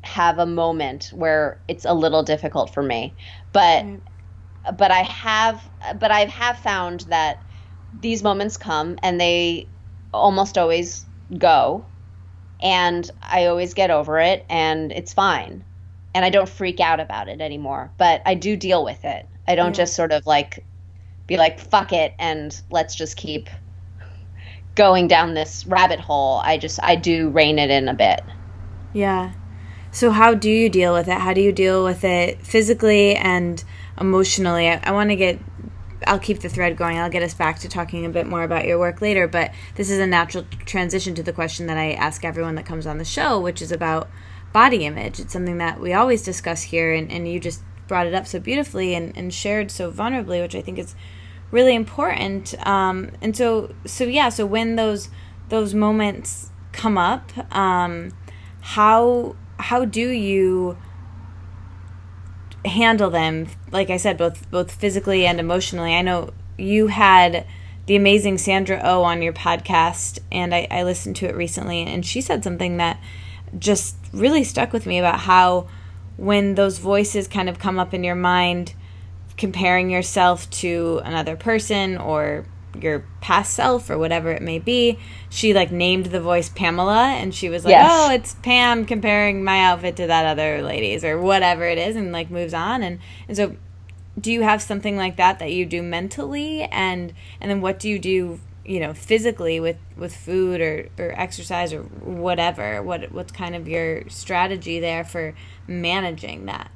have a moment where it's a little difficult for me. But I have found that these moments come and they almost always go, and I always get over it and it's fine. And I don't freak out about it anymore, but I do deal with it. I don't just sort of like be like, fuck it, and let's just keep going down this rabbit hole. I do rein it in a bit. Yeah. So how do you deal with it? How do you deal with it physically and emotionally? I'll keep the thread going. I'll get us back to talking a bit more about your work later, but this is a natural transition to the question that I ask everyone that comes on the show, which is about body image. It's something that we always discuss here, and you just brought it up so beautifully and shared so vulnerably, which I think is really important. And so when those moments come up, how do you handle them? Like I said, both physically and emotionally. I know you had the amazing Sandra Oh on your podcast, and I listened to it recently, and she said something that just really stuck with me about how when those voices kind of come up in your mind, comparing yourself to another person or your past self or whatever it may be, she like named the voice Pamela, and she was like, oh, it's Pam comparing my outfit to that other lady's or whatever it is, and like moves on. And so do you have something like that you do mentally, and then what do you do physically with food or exercise or whatever? What's kind of your strategy there for managing that?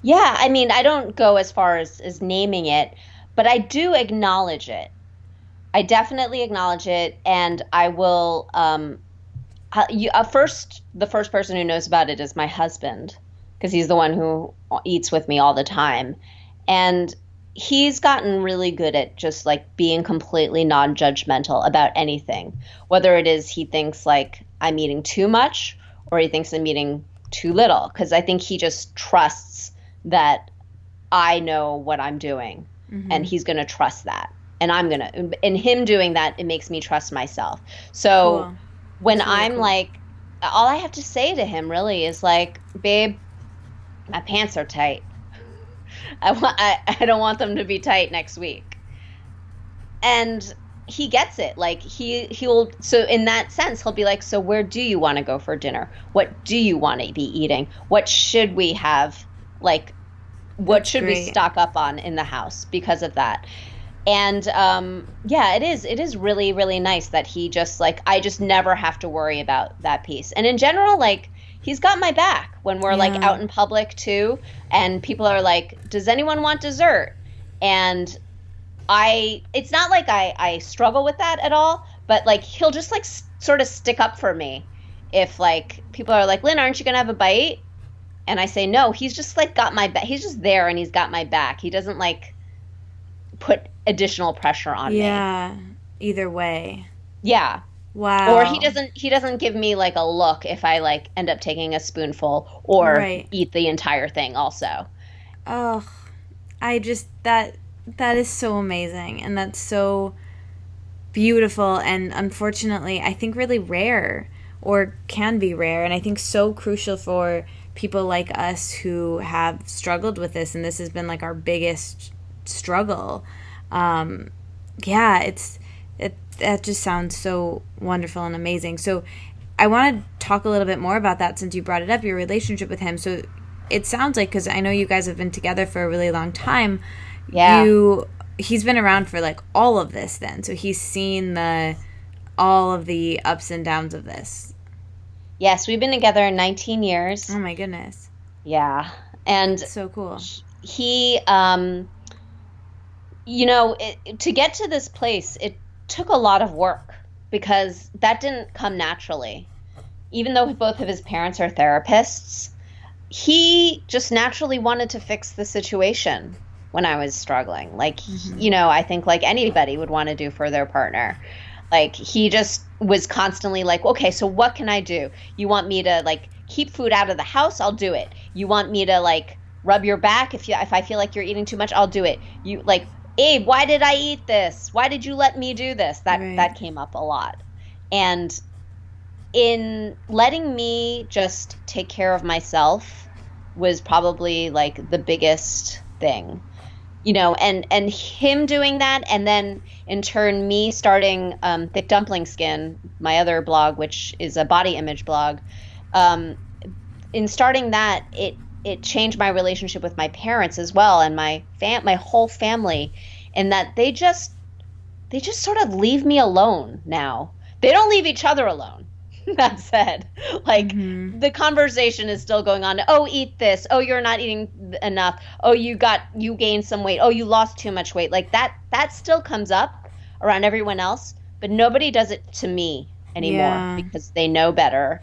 Yeah, I mean, I don't go as far as naming it, but I do acknowledge it. I definitely acknowledge it, and I will. The first person who knows about it is my husband, because he's the one who eats with me all the time, and he's gotten really good at just like being completely non-judgmental about anything, whether it is he thinks like I'm eating too much or he thinks I'm eating too little, because I think he just trusts that I know what I'm doing, and he's going to trust that. And in him doing that, it makes me trust myself. So cool. When really I'm cool. Like, all I have to say to him really is like, babe, my pants are tight. I don't want them to be tight next week. And he gets it. Like he'll so in that sense he'll be like, so where do you want to go for dinner? What do you want to be eating? What should we have? Like what That's should we great. stock up on in the house because of that? And yeah, it is really really nice that he just like I just never have to worry about that piece. And in general, like he's got my back when we're like Yeah. out in public too, and people are like, does anyone want dessert? And it's not like I struggle with that at all, but like he'll just like sort of stick up for me if like people are like, Lynn, aren't you gonna have a bite? And I say no. He's just like got my back. He's just there and he's got my back. He doesn't like put additional pressure on me. Yeah. Either way. Yeah. Wow. Or he doesn't give me like a look if I like end up taking a spoonful or Right. eat the entire thing also. Oh, I just that is so amazing, and that's so beautiful, and unfortunately I think really rare, or can be rare, and I think so crucial for people like us who have struggled with this, and this has been like our biggest struggle. Yeah, that just sounds so wonderful and amazing. So I want to talk a little bit more about that since you brought it up, your relationship with him. So it sounds like, because I know you guys have been together for a really long time, Yeah. he's been around for like all of this then. So he's seen all of the ups and downs of this. Yes, we've been together 19 years. Oh my goodness. Yeah. And So cool. he to get to this place, it took a lot of work because that didn't come naturally. Even though both of his parents are therapists, he just naturally wanted to fix the situation when I was struggling. Like, I think like anybody would want to do for their partner. Like, he just was constantly like, okay, so what can I do? You want me to like keep food out of the house? I'll do it. You want me to like rub your back if I feel like you're eating too much? I'll do it. You like, Abe, why did I eat this? Why did you let me do this? That came up a lot. And in letting me just take care of myself was probably like the biggest thing, and him doing that. And then in turn, me starting Thick Dumpling Skin, my other blog, which is a body image blog. In starting that, it changed my relationship with my parents as well, and my whole family, in that they just sort of leave me alone now. They don't leave each other alone. That said, like the conversation is still going on. Oh, eat this. Oh, you're not eating enough. Oh, you gained some weight. Oh, you lost too much weight. Like that still comes up around everyone else, but nobody does it to me anymore because they know better.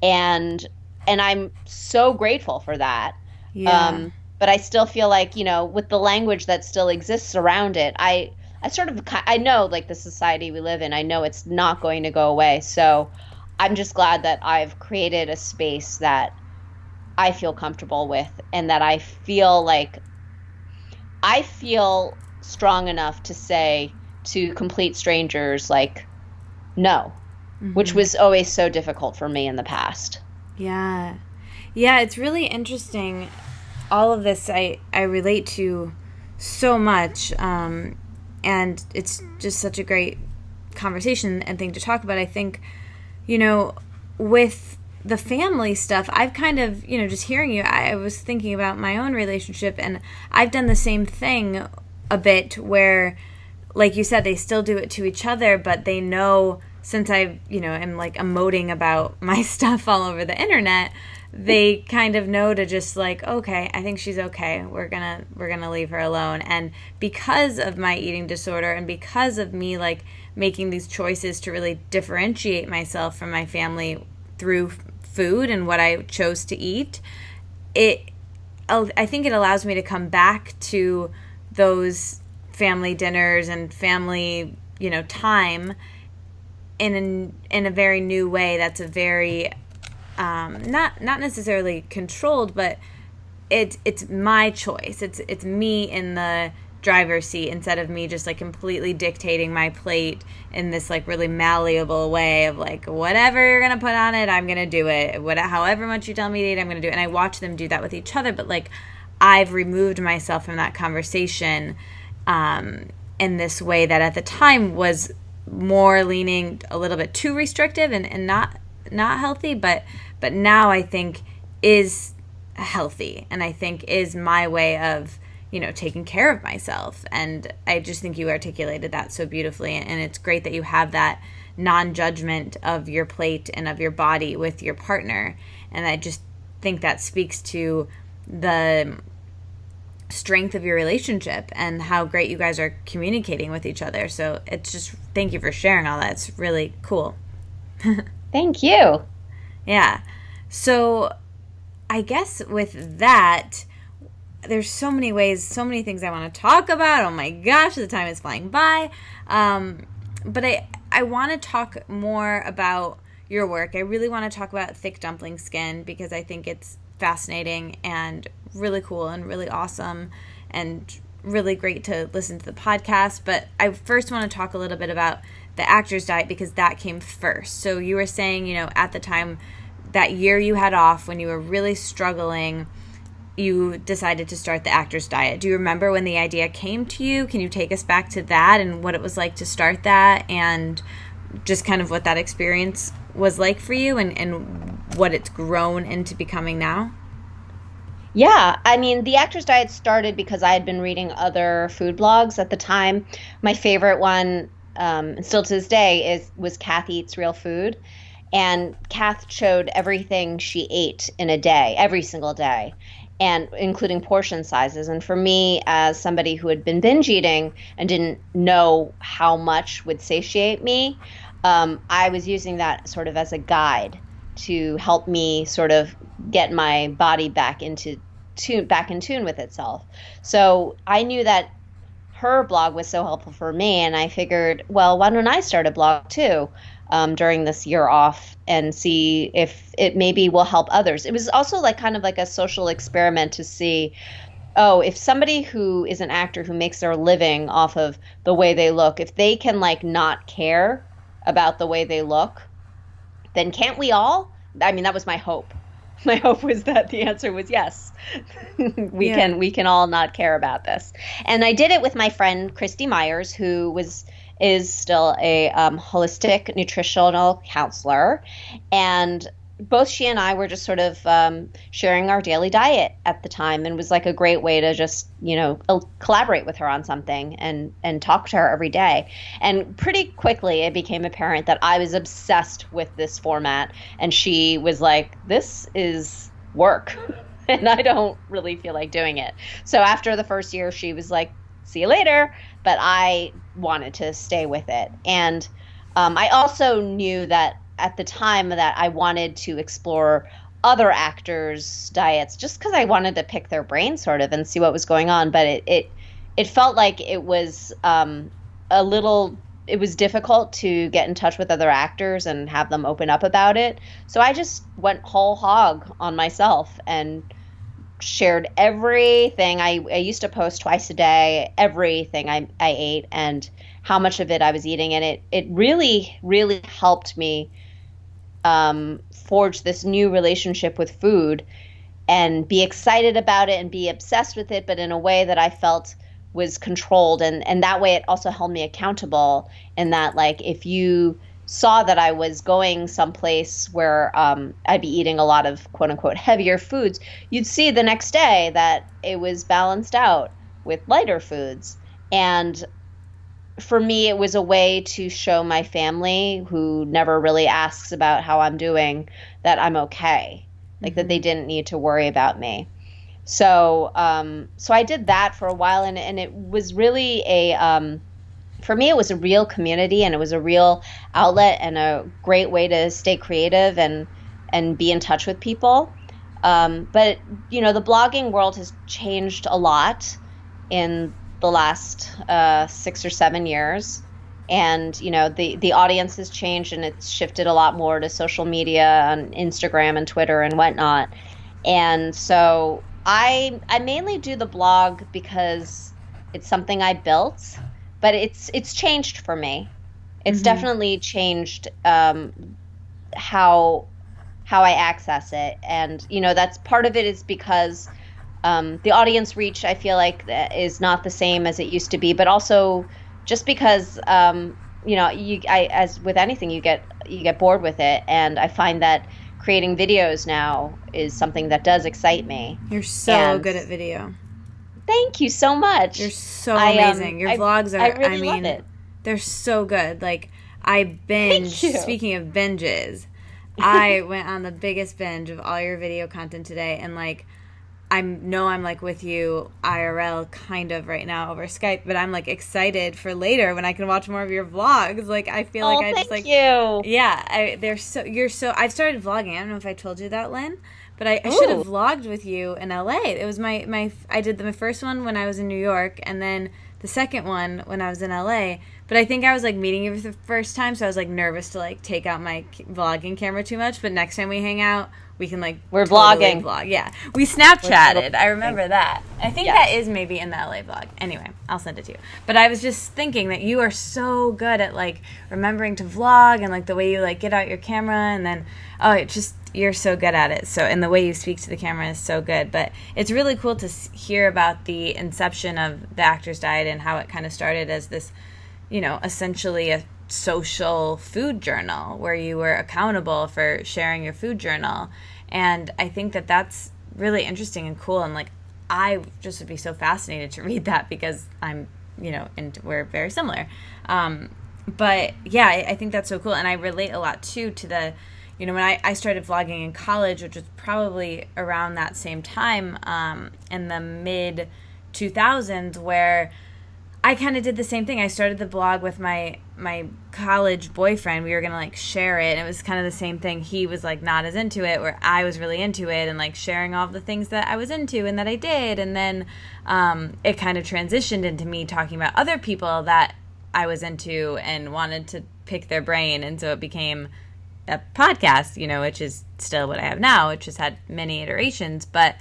And I'm so grateful for that. Yeah. But I still feel like, with the language that still exists around it, I know like the society we live in, I know it's not going to go away. So I'm just glad that I've created a space that I feel comfortable with, and that I feel strong enough to say to complete strangers, like, no, which was always so difficult for me in the past. Yeah. Yeah, it's really interesting. All of this I relate to so much, and it's just such a great conversation and thing to talk about. I think, with the family stuff, I've kind of, just hearing you, I was thinking about my own relationship, and I've done the same thing a bit where, like you said, they still do it to each other, but they know, since I, am like emoting about my stuff all over the internet, they kind of know to just like, okay, I think she's okay. We're gonna leave her alone. And because of my eating disorder, and because of me like making these choices to really differentiate myself from my family through food and what I chose to eat, I think it allows me to come back to those family dinners and family, time in a very new way. That's a very not necessarily controlled, but it's my choice. It's me in the driver's seat, instead of me just like completely dictating my plate in this like really malleable way of like, whatever you're gonna put on it, I'm gonna do it. However much you tell me to eat, I'm gonna do it. And I watch them do that with each other, but like I've removed myself from that conversation in this way that at the time was more leaning a little bit too restrictive and not healthy, but now I think is healthy, and I think is my way of, taking care of myself. And I just think you articulated that so beautifully, and it's great that you have that non-judgment of your plate and of your body with your partner. And I just think that speaks to the strength of your relationship and how great you guys are communicating with each other. So it's just, thank you for sharing all that. It's really cool. Thank you. Yeah. So I guess with that, there's so many ways, so many things I want to talk about. Oh my gosh, the time is flying by. But I want to talk more about your work. I really want to talk about thick dumpling skin because I think it's fascinating and really cool and really awesome and really great to listen to the podcast. But I first want to talk a little bit about the actor's diet because that came first. So you were saying, at the time, that year you had off when you were really struggling, you decided to start the actor's diet. Do you remember when the idea came to you? Can you take us back to that and what it was like to start that and just kind of what that experience was like for you and what it's grown into becoming now? Yeah, I mean, the actor's diet started because I had been reading other food blogs at the time. My favorite one, and still to this day, was Kath Eats Real Food. And Kath showed everything she ate in a day, every single day, and including portion sizes. And for me, as somebody who had been binge eating and didn't know how much would satiate me, I was using that sort of as a guide to help me sort of get my body back in tune with itself. So I knew that her blog was so helpful for me, and I figured, well, why don't I start a blog too during this year off and see if it maybe will help others. It was also kind of like a social experiment to see, if somebody who is an actor who makes their living off of the way they look, if they can not care about the way they look, then can't we all? I mean, that was my hope. My hope was that the answer was yes. We can all not care about this. And I did it with my friend Christy Myers, who is still a holistic nutritional counselor. And both she and I were just sort of sharing our daily diet at the time, and was a great way to just, collaborate with her on something and talk to her every day. And pretty quickly it became apparent that I was obsessed with this format, and she was like, this is work and I don't really feel like doing it. So after the first year, she was like, see you later. But I wanted to stay with it. And I also knew that at the time that I wanted to explore other actors' diets just because I wanted to pick their brain sort of and see what was going on. But it felt like it was it was difficult to get in touch with other actors and have them open up about it. So I just went whole hog on myself and shared everything. I used to post twice a day, everything I ate and how much of it I was eating. And it really, really helped me forge this new relationship with food and be excited about it and be obsessed with it, but in a way that I felt was controlled. And that way it also held me accountable in that, if you saw that I was going someplace where I'd be eating a lot of quote unquote heavier foods, you'd see the next day that it was balanced out with lighter foods. And for me, it was a way to show my family, who never really asks about how I'm doing, that I'm okay, that they didn't need to worry about me. So I did that for a while, and it was really for me, it was a real community, and it was a real outlet and a great way to stay creative and be in touch with people. But the blogging world has changed a lot in the last 6 or 7 years. And, the audience has changed, and it's shifted a lot more to social media on Instagram and Twitter and whatnot. And so I mainly do the blog because it's something I built, but it's changed for me. It's definitely changed how I access it. And, that's part of it is because the audience reach, I feel like, is not the same as it used to be, but also just because as with anything, you get bored with it, and I find that creating videos now is something that does excite me. You're so And good at video. thank you so much. You're so amazing. Your vlogs are, I really love it. they're so good. Like, I binge, Thank you. speaking of binges, I went on the biggest binge of all your video content today, and like, I'm like with you IRL kind of right now over Skype, but I'm like excited for later when I can watch more of your vlogs. Like, I feel like I just like, you. yeah, you're so, I've started vlogging. I don't know if I told you that, Lynn, but I should have vlogged with you in LA. It was I did my first one when I was in New York, and then the second one when I was in LA. But I think I was like meeting you for the first time, so I was like nervous to like take out my vlogging camera too much. But next time we hang out, we can like We're totally vlogging. vlog. Yeah, we Snapchatted. I remember that. I think that is maybe in the LA vlog. Anyway, I'll send it to you. But I was just thinking that you are so good at like remembering to vlog, and like the way you like get out your camera, and then you're so good at it. So, and the way you speak to the camera is so good. But it's really cool to hear about the inception of the Actor's Diet and how it kind of started as this, essentially a social food journal where you were accountable for sharing your food journal. And I think that that's really interesting and cool. And like, I just would be so fascinated to read that because I'm, and we're very similar. But yeah, I think that's so cool. And I relate a lot too to the, when I started vlogging in college, which was probably around that same time, in the mid 2000s, where I kind of did the same thing. I started the blog with my college boyfriend. We were going to like share it. And it was kind of the same thing. He was like not as into it, where I was really into it, and like sharing all the things that I was into and that I did. And then it kind of transitioned into me talking about other people that I was into and wanted to pick their brain. And so it became a podcast, which is still what I have now, which has had many iterations. But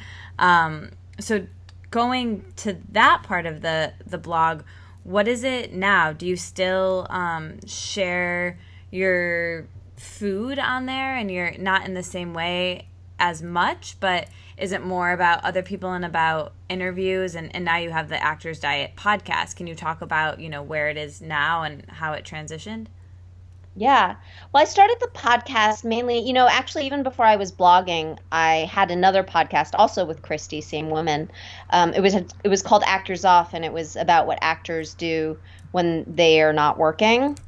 so going to that part of the blog, what is it now? Do you still share your food on there, and you're not in the same way as much, but is it more about other people and about interviews? And now you have the Actor's Diet podcast. Can you talk about, where it is now and how it transitioned? Yeah. Well, I started the podcast mainly, actually, even before I was blogging, I had another podcast also with Christy, same woman. It was called Actors Off, and it was about what actors do when they are not working.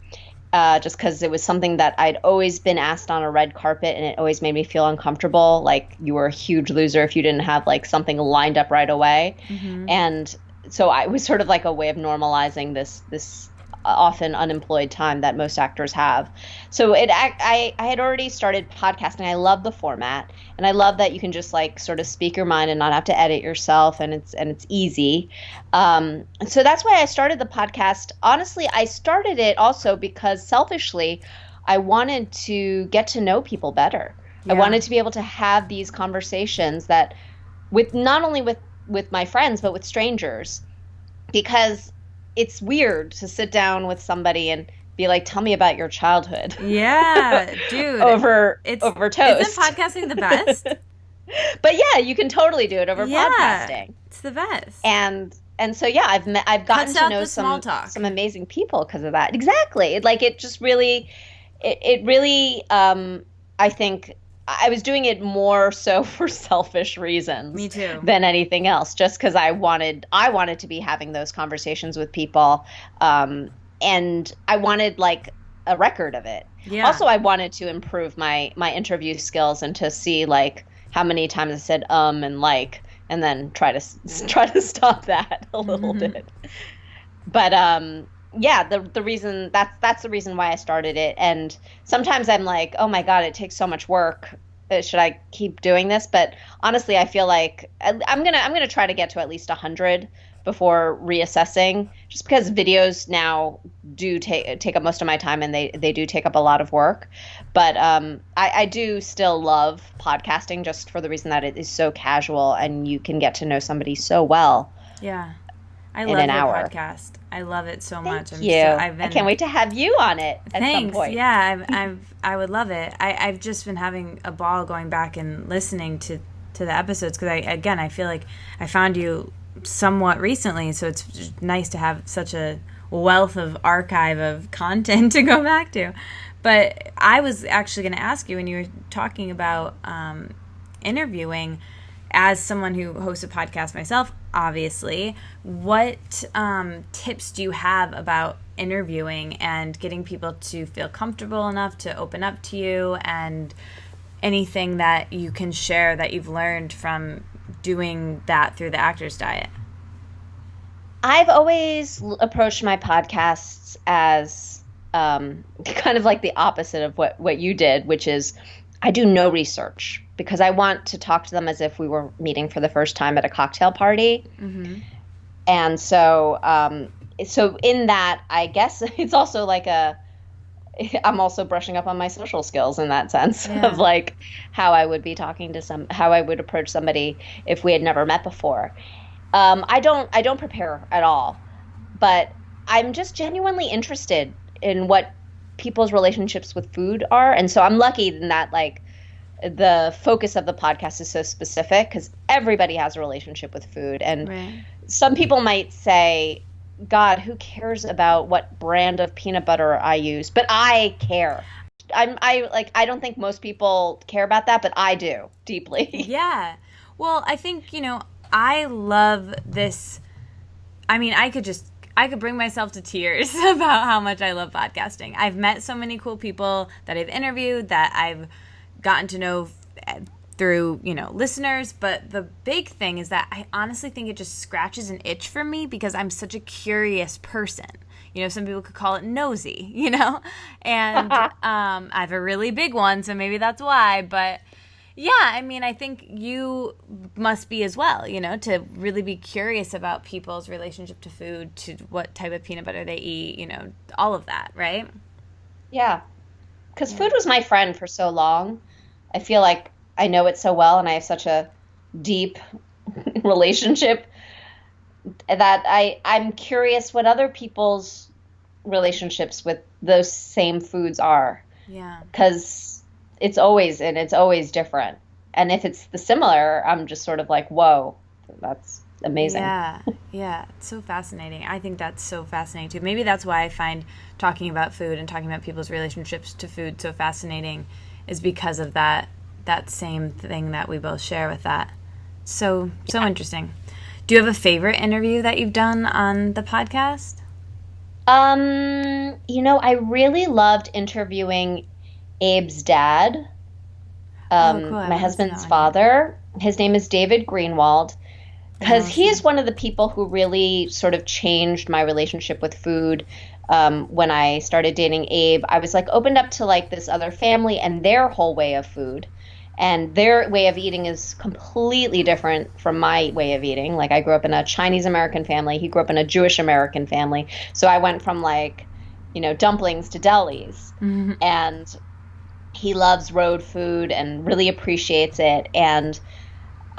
Just because it was something that I'd always been asked on a red carpet, and it always made me feel uncomfortable. Like, you were a huge loser if you didn't have like something lined up right away. Mm-hmm. And so I was sort of like a way of normalizing this often unemployed time that most actors have. So I had already started podcasting. I love the format, and I love that you can just like sort of speak your mind and not have to edit yourself, and it's easy. So that's why I started the podcast. Honestly, I started it also because selfishly, I wanted to get to know people better. Yeah. I wanted to be able to have these conversations that with not only with my friends, but with strangers, because it's weird to sit down with somebody and be like, tell me about your childhood. Yeah, dude. over toast. Isn't podcasting the best? But yeah, you can totally do it over podcasting. It's the best. And so yeah, I've gotten to know some amazing people because of that. Exactly. Like, it just really I think I was doing it more so for selfish reasons. Me too. Than anything else, just because I wanted to be having those conversations with people, and I wanted like a record of it. Yeah. Also, I wanted to improve my interview skills and to see like how many times I said and like, and then try to stop that a little bit. But yeah, the reason that's the reason why I started it. And sometimes I'm like, oh my God, it takes so much work. Should I keep doing this? But honestly, I feel like I'm gonna try to get to at least 100 before reassessing, just because videos now do take up most of my time, and they do take up a lot of work. But I do still love podcasting, just for the reason that it is so casual and you can get to know somebody so well. Yeah. I love your podcast. I love it so much. Thank you. I can't wait to have you on it at some point. Yeah, I would love it. I've just been having a ball going back and listening to the episodes, because I feel like I found you somewhat recently, so it's nice to have such a wealth of archive of content to go back to. But I was actually going to ask you, when you were talking about interviewing, as someone who hosts a podcast myself, obviously, what tips do you have about interviewing and getting people to feel comfortable enough to open up to you, and anything that you can share that you've learned from doing that through the Actor's Diet? I've always approached my podcasts as kind of like the opposite of what you did, which is I do no research, because I want to talk to them as if we were meeting for the first time at a cocktail party. Mm-hmm. And so in that, I guess it's also like I'm also brushing up on my social skills in that sense of like how I would be talking to how I would approach somebody if we had never met before. I don't prepare at all, but I'm just genuinely interested in what people's relationships with food are. And so I'm lucky in that, like, the focus of the podcast is so specific, because everybody has a relationship with food. And some people might say, God, who cares about what brand of peanut butter I use? But I care. I don't think most people care about that, but I do deeply. Yeah. Well, I think, I love this. I mean, I could bring myself to tears about how much I love podcasting. I've met so many cool people that I've interviewed, that I've gotten to know through, listeners. But the big thing is that I honestly think it just scratches an itch for me, because I'm such a curious person. Some people could call it nosy, and I have a really big one, so maybe that's why. But yeah, I mean, I think you must be as well, to really be curious about people's relationship to food, to what type of peanut butter they eat, all of that, right? Yeah, because food was my friend for so long. I feel like I know it so well, and I have such a deep relationship that I'm curious what other people's relationships with those same foods are. Yeah. Because it's always different. And if it's the similar, I'm just sort of like, whoa, that's amazing. Yeah. It's so fascinating. I think that's so fascinating too. Maybe that's why I find talking about food and talking about people's relationships to food so fascinating, is because of that same thing that we both share with that. So interesting. Do you have a favorite interview that you've done on the podcast? I really loved interviewing Abe's dad, cool. my husband's father. His name is David Greenwald, because he is one of the people who really sort of changed my relationship with food. When I started dating Abe, I was like opened up to like this other family and their whole way of food. And their way of eating is completely different from my way of eating. Like, I grew up in a Chinese American family. He grew up in a Jewish American family. So I went from like, dumplings to delis. Mm-hmm. And he loves road food and really appreciates it. And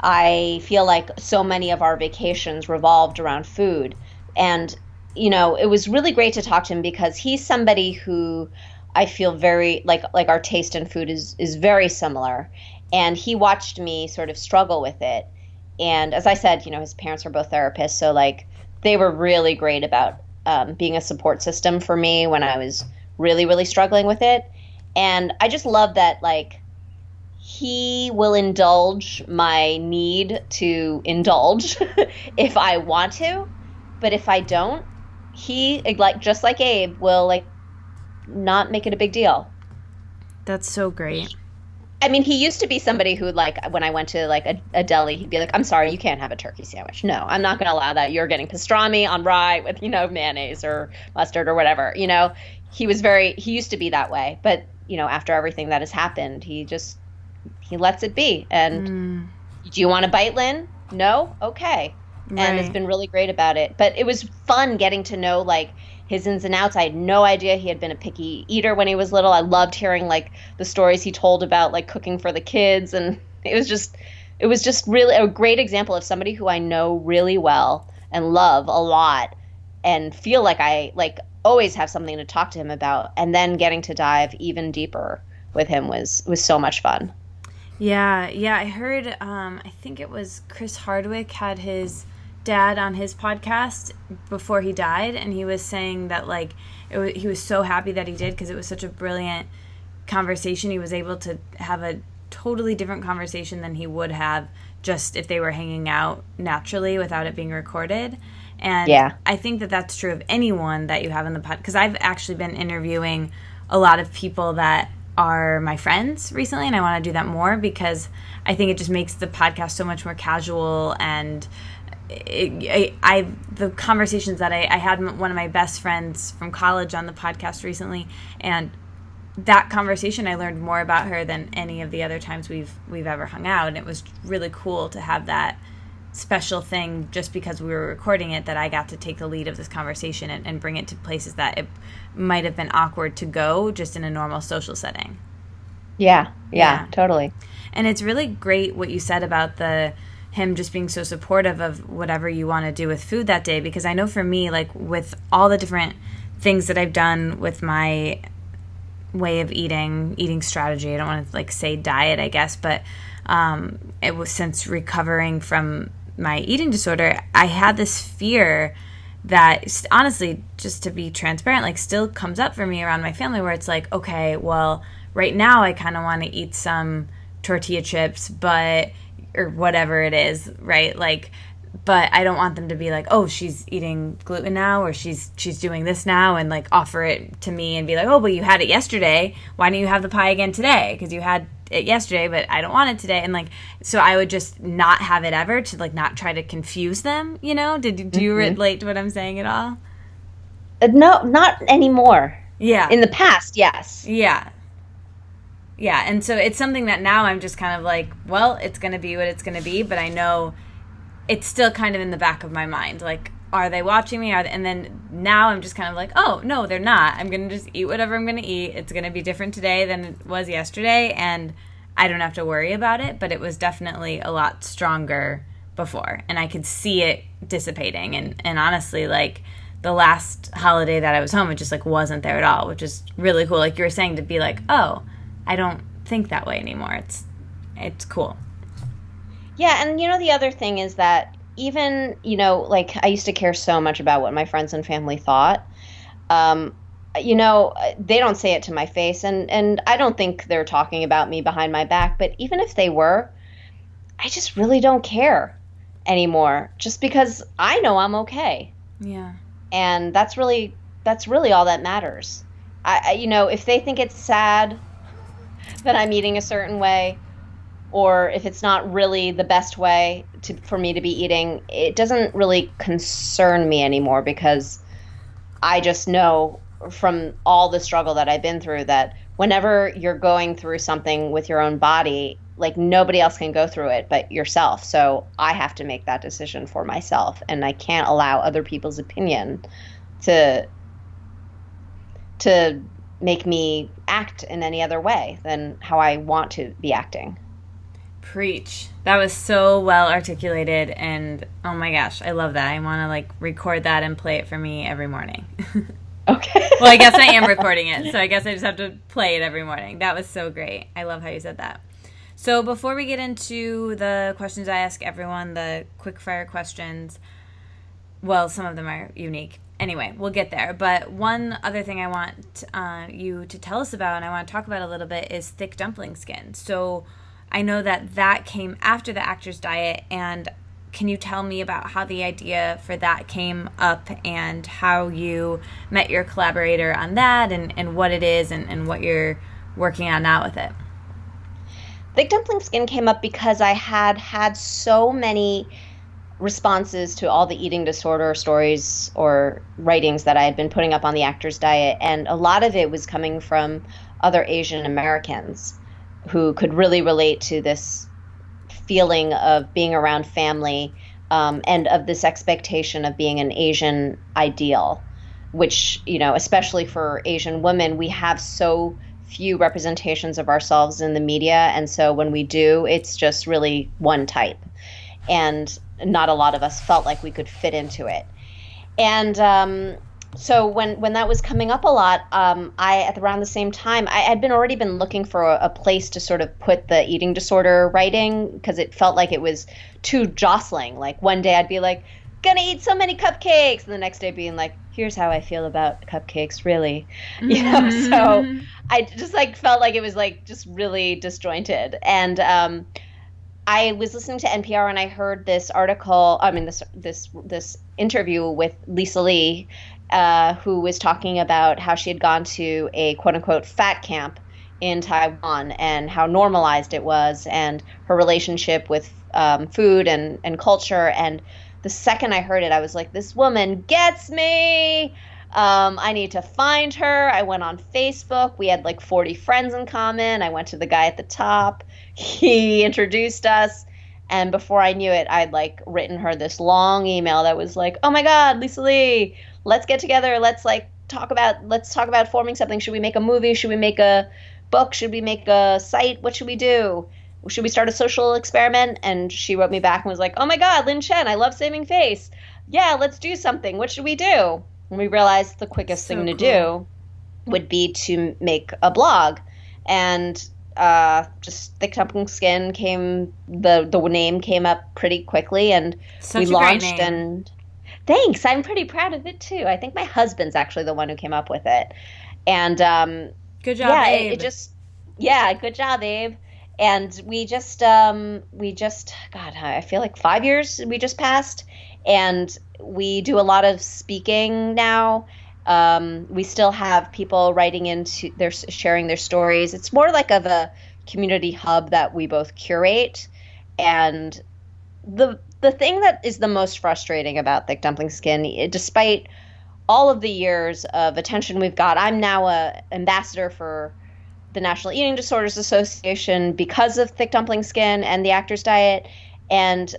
I feel like so many of our vacations revolved around food. And, it was really great to talk to him, because he's somebody who I feel very like our taste in food is very similar. And he watched me sort of struggle with it. And as I said, his parents were both therapists. So like they were really great about being a support system for me when I was really, really struggling with it. And I just love that, like, he will indulge my need to indulge if I want to. But if I don't, he, like, just like Abe, will, like, not make it a big deal. That's so great. I mean, he used to be somebody who, like, when I went to, like, a deli, he'd be like, I'm sorry, you can't have a turkey sandwich. No, I'm not going to allow that. You're getting pastrami on rye with, mayonnaise or mustard or whatever. He used to be that way. But, after everything that has happened, he lets it be. And do you want to bite, Lynn? No? Okay. Right. And it's been really great about it. But it was fun getting to know, like, his ins and outs. I had no idea he had been a picky eater when he was little. I loved hearing, like, the stories he told about, like, cooking for the kids. And it was just really a great example of somebody who I know really well and love a lot and feel like I, like, always have something to talk to him about. And then getting to dive even deeper with him was so much fun. Yeah. I heard, I think it was Chris Hardwick had his dad on his podcast before he died, and he was saying that like he was so happy that he did because it was such a brilliant conversation. He was able to have a totally different conversation than he would have just if they were hanging out naturally without it being recorded. And Yeah. I think that that's true of anyone that you have in the podcast, because I've actually been interviewing a lot of people that are my friends recently, and I want to do that more because I think it just makes the podcast so much more casual. And the conversations that I had one of my best friends from college on the podcast recently, and that conversation I learned more about her than any of the other times we've ever hung out, and it was really cool to have that special thing just because we were recording it, that I got to take the lead of this conversation and bring it to places that it might have been awkward to go just in a normal social setting. Yeah, Yeah. totally. And it's really great what you said about him just being so supportive of whatever you want to do with food that day, because I know for me, like with all the different things that I've done with my way of eating strategy, I don't want to like say diet, I guess, but it was since recovering from my eating disorder, I had this fear that honestly, just to be transparent, like still comes up for me around my family, where it's like, okay, well, right now I kind of want to eat some tortilla chips, or whatever it is, right? Like, but I don't want them to be like, oh, she's eating gluten now, or she's doing this now, and like offer it to me and be like, oh, but you had it yesterday. Why don't you have the pie again today? Because you had it yesterday, but I don't want it today. And like, so I would just not have it ever, to like not try to confuse them, you know? Do you relate to what I'm saying at all? No, not anymore. Yeah. In the past, yes. Yeah. Yeah, and so it's something that now I'm just kind of like, well, it's going to be what it's going to be, but I know it's still kind of in the back of my mind. Like, are they watching me? And then now I'm just kind of like, oh, no, they're not. I'm going to just eat whatever I'm going to eat. It's going to be different today than it was yesterday, and I don't have to worry about it, but it was definitely a lot stronger before, and I could see it dissipating. And honestly, like, the last holiday that I was home, it just, like, wasn't there at all, which is really cool. Like you were saying, to be like, oh, I don't think that way anymore. It's cool. Yeah, and the other thing is that even, like I used to care so much about what my friends and family thought. They don't say it to my face, and I don't think they're talking about me behind my back, but even if they were, I just really don't care anymore, just because I know I'm okay. Yeah. And that's really all that matters. If they think it's sad that I'm eating a certain way, or if it's not really the best way for me to be eating, it doesn't really concern me anymore, because I just know from all the struggle that I've been through that whenever you're going through something with your own body, like nobody else can go through it but yourself. So I have to make that decision for myself, and I can't allow other people's opinion to make me act in any other way than how I want to be acting. Preach. That was so well articulated, and oh my gosh, I love that. I want to like record that and play it for me every morning. Okay. Well, I guess I am recording it, so I guess I just have to play it every morning. That was so great. I love how you said that. So before we get into the questions I ask everyone, the quick fire questions, well, some of them are unique. Anyway, we'll get there. But one other thing I want you to tell us about, and I want to talk about a little bit, is thick dumpling skin. So I know that came after the actor's diet, and can you tell me about how the idea for that came up, and how you met your collaborator on that, and what it is, and what you're working on now with it? Thick dumpling skin came up because I had so many responses to all the eating disorder stories or writings that I had been putting up on the actor's diet, and a lot of it was coming from other Asian Americans who could really relate to this feeling of being around family, and of this expectation of being an Asian ideal, which, especially for Asian women, we have so few representations of ourselves in the media, and so when we do, it's just really one type, and not a lot of us felt like we could fit into it. And so when that was coming up a lot, at around the same time, I had already been looking for a place to sort of put the eating disorder writing, because it felt like it was too jostling. Like one day I'd be like, gonna eat so many cupcakes. And the next day being like, here's how I feel about cupcakes, really. You know, so I just like felt like it was like just really disjointed. And I was listening to NPR and I heard this article, this interview with Lisa Lee, who was talking about how she had gone to a quote unquote fat camp in Taiwan and how normalized it was, and her relationship with food and culture. And the second I heard it, I was like, this woman gets me. I need to find her. I went on Facebook. We had like 40 friends in common. I went to the guy at the top. He introduced us. And before I knew it, I'd like written her this long email that was like, oh my God, Lisa Lee, let's get together. Let's talk about forming something. Should we make a movie? Should we make a book? Should we make a site? What should we do? Should we start a social experiment? And she wrote me back and was like, oh my God, Lynn Chen, I love saving face. Yeah, let's do something. What should we do? And we realized the quickest thing to do would be to make a blog. And just Thick Dumpling Skin the name came up pretty quickly, and we launched. And thanks, I'm pretty proud of it too. I think my husband's actually the one who came up with it. And good job, Abe. Good job, Abe. And we just, God, I feel like 5 years we just passed, and we do a lot of speaking now. We still have people writing into sharing their stories. It's more like of a community hub that we both curate. And the thing that is the most frustrating about Thick Dumpling Skin, despite all of the years of attention we've got, I'm now a ambassador for the National Eating Disorders Association because of Thick Dumpling Skin and the Actor's Diet. And,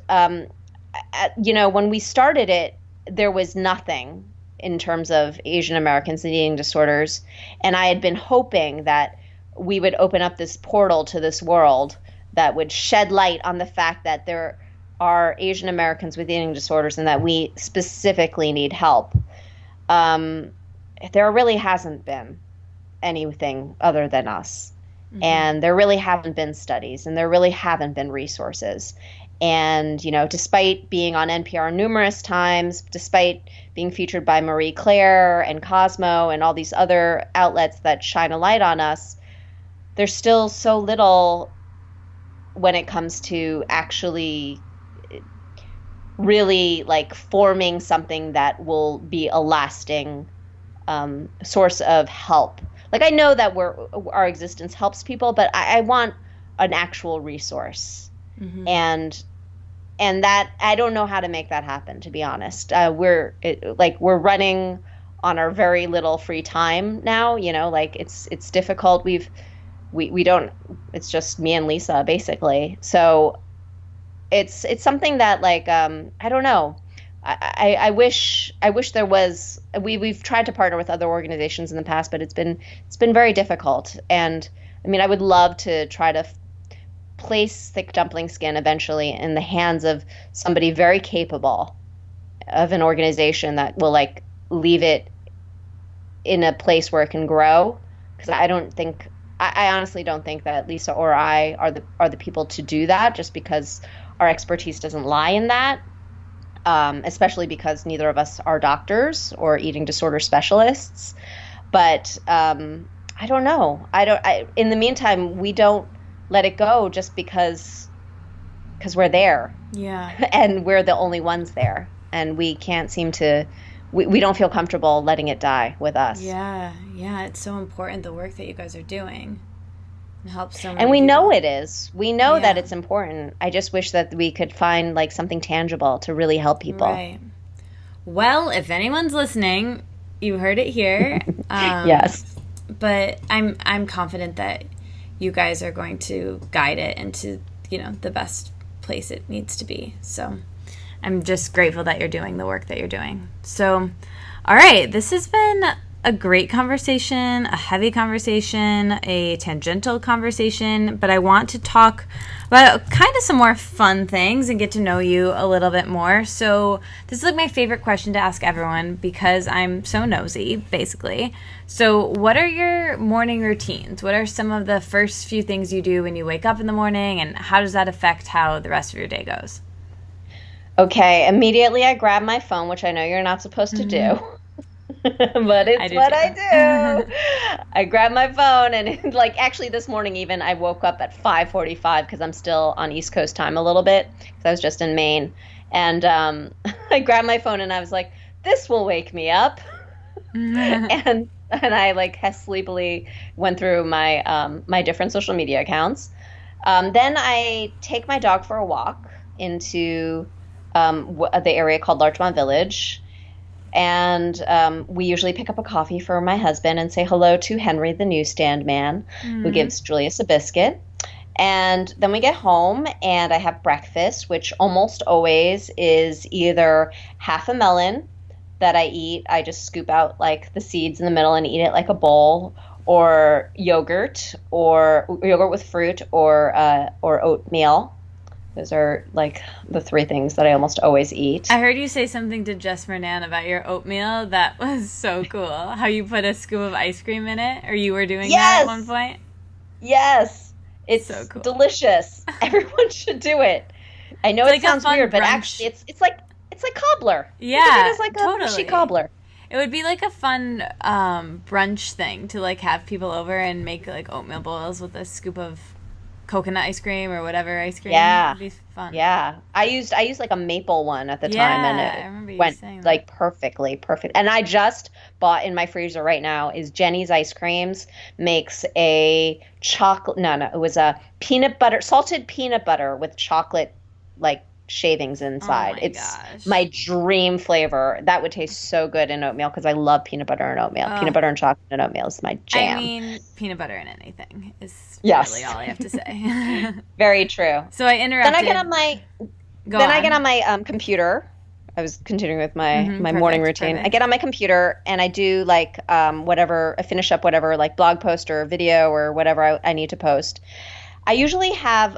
when we started it, there was nothing in terms of Asian Americans and eating disorders. And I had been hoping that we would open up this portal to this world that would shed light on the fact that there are Asian Americans with eating disorders and that we specifically need help. There really hasn't been anything other than us. Mm-hmm. And there really haven't been studies, and there really haven't been resources. And, despite being on NPR numerous times, despite being featured by Marie Claire and Cosmo and all these other outlets that shine a light on us, there's still so little when it comes to actually really forming something that will be a lasting source of help. I know that our existence helps people, but I want an actual resource. Mm-hmm. And that I don't know how to make that happen, to be honest. We're running on our very little free time now. It's difficult. We don't. It's just me and Lisa basically. So it's something that I don't know. I wish there was. We've tried to partner with other organizations in the past, but it's been very difficult. And I mean, I would love to try to place Thick Dumpling Skin eventually in the hands of somebody very capable of an organization that will leave it in a place where it can grow. Because I honestly don't think that Lisa or I are the people to do that, just because our expertise doesn't lie in that. Especially because neither of us are doctors or eating disorder specialists. But I don't know. In the meantime, we don't let it go just because we're there. Yeah. And we're the only ones there. And we can't seem to, we don't feel comfortable letting it die with us. Yeah. Yeah. It's so important, the work that you guys are doing. It helps so many And we people. know it is. We know that it's important. I just wish that we could find something tangible to really help people. Right. Well, if anyone's listening, you heard it here. Yes. But I'm confident that you guys are going to guide it into, the best place it needs to be. So I'm just grateful that you're doing the work that you're doing. So, all right, this has been a great conversation, a heavy conversation, a tangential conversation, but I want to talk about kind of some more fun things and get to know you a little bit more. So this is my favorite question to ask everyone because I'm so nosy, basically. So what are your morning routines? What are some of the first few things you do when you wake up in the morning, and how does that affect how the rest of your day goes? Okay, immediately I grab my phone, which I know you're not supposed to do. But it's what I do. I grab my phone and like actually this morning even I woke up at 5:45 because I'm still on East Coast time a little bit because I was just in Maine. And I grabbed my phone and I was like, this will wake me up. And I like sleepily went through my different social media accounts. Then I take my dog for a walk into the area called Larchmont Village. And we usually pick up a coffee for my husband and say hello to Henry, the newsstand man, who gives Julius a biscuit. And then we get home and I have breakfast, which almost always is either half a melon that I eat. I just scoop out like the seeds in the middle and eat it like a bowl, or yogurt with fruit, or oatmeal. Those are like the three things that I almost always eat. I heard you say something to Jess Fernan about your oatmeal. That was so cool. How you put a scoop of ice cream in it, or you were doing that at one point? Yes. It's so cool. Delicious. Everyone should do it. I know it sounds weird, but actually it's like cobbler. Yeah, it's like totally. A mushy cobbler. It would be like a fun brunch thing to like have people over and make like oatmeal boils with a scoop of coconut ice cream or whatever ice cream. Yeah, it'd be fun. Yeah, I used like a maple one at the time, and I remember you went saying that. Like perfect. And I just bought in my freezer right now is Jenny's Ice Creams makes a chocolate. No, it was a salted peanut butter with chocolate like shavings inside. It's my dream flavor. That would taste so good in oatmeal because I love peanut butter and oatmeal. Peanut butter and chocolate and oatmeal is my jam. I mean, peanut butter in anything is really all I have to say. Very true. So I interrupted. Then I get on my computer. I was continuing with my morning routine. Perfect. I get on my computer and I do like whatever. I finish up whatever like blog post or video or whatever I need to post. I usually have,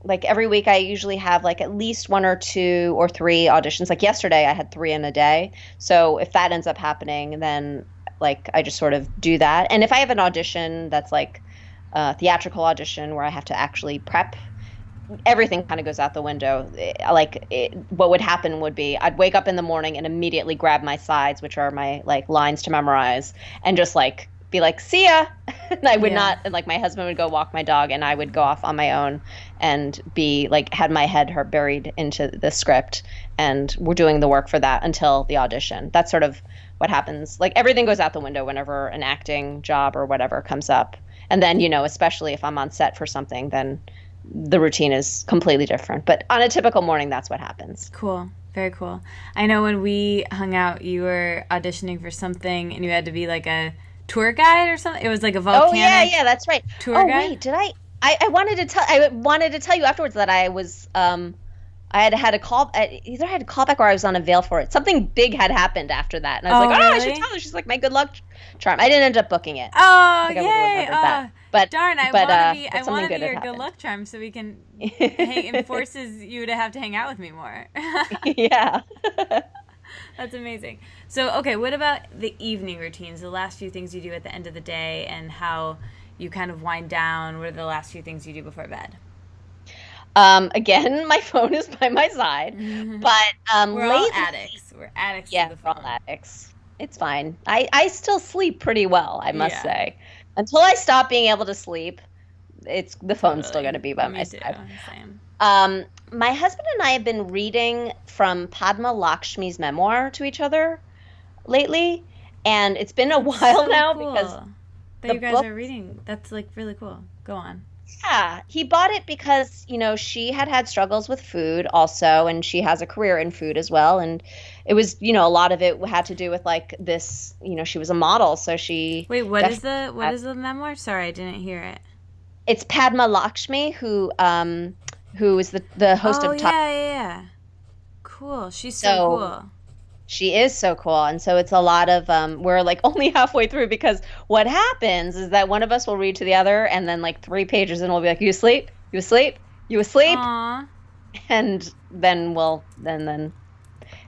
like every week I usually have like at least 1 or 2 or 3 auditions. Like yesterday I had 3 in a day. So if that ends up happening, then like I just sort of do that. And if I have an audition that's like a theatrical audition where I have to actually prep, everything kind of goes out the window. What would happen would be I'd wake up in the morning and immediately grab my sides, which are my like lines to memorize, and just like be like, see ya. And I would not, like my husband would go walk my dog and I would go off on my own and be like, had my head buried into the script, and we're doing the work for that until the audition. That's sort of what happens. Like everything goes out the window whenever an acting job or whatever comes up. And then, especially if I'm on set for something, then the routine is completely different. But on a typical morning, that's what happens. Cool. Very cool. I know when we hung out, you were auditioning for something and you had to be like a tour guide or something. It was like a volcanic. Oh yeah, that's right. Tour guide. Wait, did I wanted to tell you afterwards that I was I had a call. Either I had a callback or I was on a veil for it. Something big had happened after that, and I was like, really? I should tell her. She's like my good luck charm. I didn't end up booking it. Oh, I think yay! I would have that. But darn, I want to be your good luck charm, so we can. It forces you to have to hang out with me more. Yeah. That's amazing. So, okay, what about the evening routines, the last few things you do at the end of the day, and how you kind of wind down? What are the last few things you do before bed? Again, my phone is by my side, but we're all addicts. We're addicts to the phone. We're all addicts. It's fine. I still sleep pretty well, I must say. Until I stop being able to sleep, the phone's still going to be by my side. Same. My husband and I have been reading from Padma Lakshmi's memoir to each other lately, and it's been a while now because that you guys are reading. That's like really cool. Go on. Yeah, he bought it because, she had struggles with food also, and she has a career in food as well. And it was, a lot of it had to do with like this, she was a model. So she. Wait, what is the memoir? Sorry, I didn't hear it. It's Padma Lakshmi, who is the host of Top. Yeah. Cool. She's so cool. She is so cool. And so it's a lot of, we're like only halfway through, because what happens is that one of us will read to the other, and then like 3 pages in we'll be like, you asleep? You asleep? You asleep? Aww. And then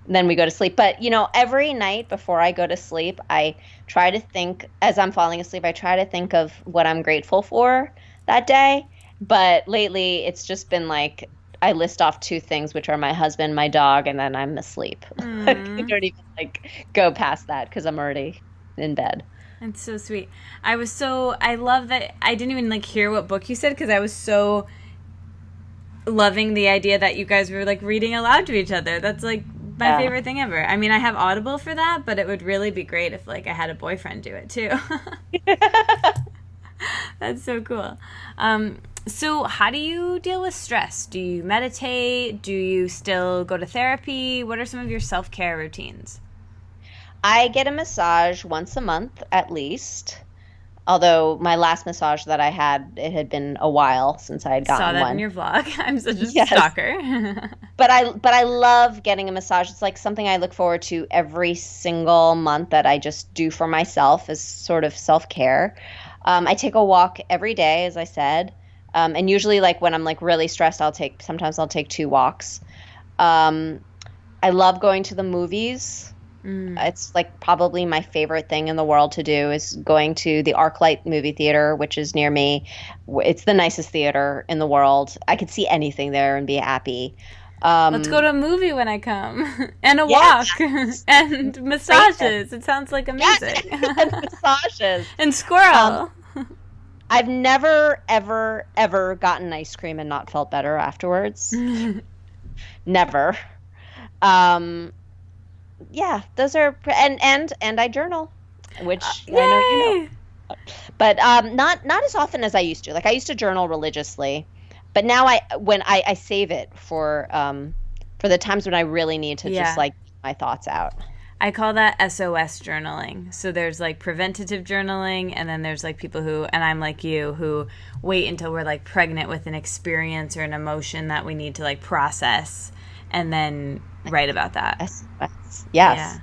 then we go to sleep. But, every night before I go to sleep, I try to think, as I'm falling asleep, I try to think of what I'm grateful for that day. But lately it's just been like, I list off 2 things, which are my husband, my dog, and then I'm asleep. I don't even like go past that because I'm already in bed. It's so sweet. I love that I didn't even like hear what book you said because I was so loving the idea that you guys were like reading aloud to each other. That's like my favorite thing ever. I mean, I have Audible for that, but it would really be great if like I had a boyfriend do it too. That's so cool. So how do you deal with stress? Do you meditate? Do you still go to therapy? What are some of your self-care routines? I get a massage once a month at least. Although my last massage that I had, it had been a while since I had gotten Saw that one. in your vlog. I'm such a stalker. But I love getting a massage. It's like something I look forward to every single month that I just do for myself as sort of self-care. I take a walk every day, as I said. And usually like when I'm like really stressed, sometimes I'll take 2 walks. I love going to the movies. It's like probably my favorite thing in the world to do is going to the ArcLight movie theater, which is near me. It's the nicest theater in the world. I could see anything there and be happy. Let's go to a movie when I come. And a walk. And massages. It sounds like amazing. And massages. And squirrel. I've never, ever, ever gotten ice cream and not felt better afterwards. Never. Yeah, those are and I journal, which I know you know. But not as often as I used to. Like I used to journal religiously, but now I save it for the times when I really need to just like get my thoughts out. I call that SOS journaling. So there's like preventative journaling, and then there's like people who, and I'm like you, who wait until we're like pregnant with an experience or an emotion that we need to like process and then write about that. Yes. Yeah.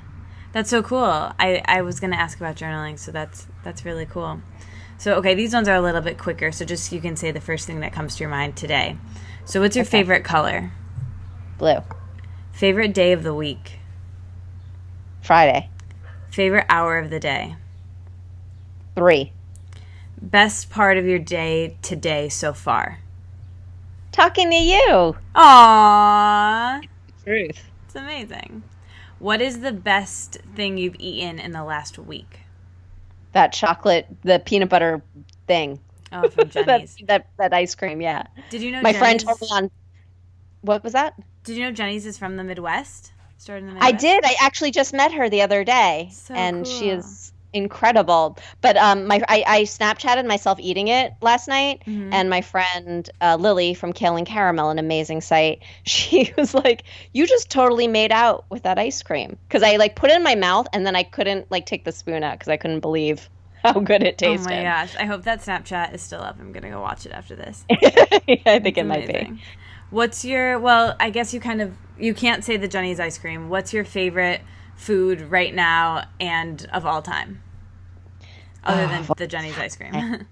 That's so cool. I was going to ask about journaling, so that's really cool. So, okay, these ones are a little bit quicker, so just you can say the first thing that comes to your mind today. So what's your favorite color? Blue. Favorite day of the week? Friday. Favorite hour of the day? 3. Best part of your day today so far? Talking to you. Aww. Truth. It's amazing. What is the best thing you've eaten in the last week? That chocolate, the peanut butter thing. Oh, from Jenny's. that ice cream, yeah. Did you know my friend told me on, what was that? Did you know Jenny's is from the Midwest? Started in the Midwest? I did. I actually just met her the other day, and cool. she is incredible. But I Snapchatted myself eating it last night, and my friend Lily from Kale and Caramel, an amazing site, she was like, "You just totally made out with that ice cream," because I like put it in my mouth and then I couldn't like take the spoon out because I couldn't believe how good it tasted. Oh my gosh! I hope that Snapchat is still up. I'm gonna go watch it after this. I think it might be. What's your? Well, I guess you can't say the Jenny's ice cream. What's your favorite food right now and of all time, other than the Jenny's ice cream?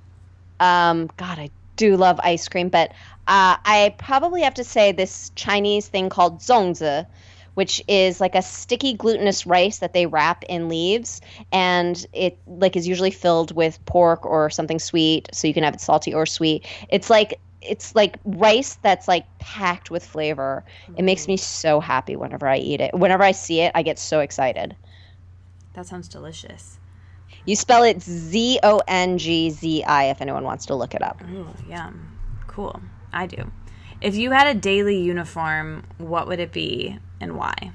God, I do love ice cream, but I probably have to say this Chinese thing called zongzi, which is like a sticky glutinous rice that they wrap in leaves, and it like is usually filled with pork or something sweet, so you can have it salty or sweet. It's like rice that's like packed with flavor. It makes me so happy whenever I eat it. Whenever I see it, I get so excited. That sounds delicious. You spell it Zongzi if anyone wants to look it up. Oh, yum. Cool. I do. If you had a daily uniform, what would it be and why?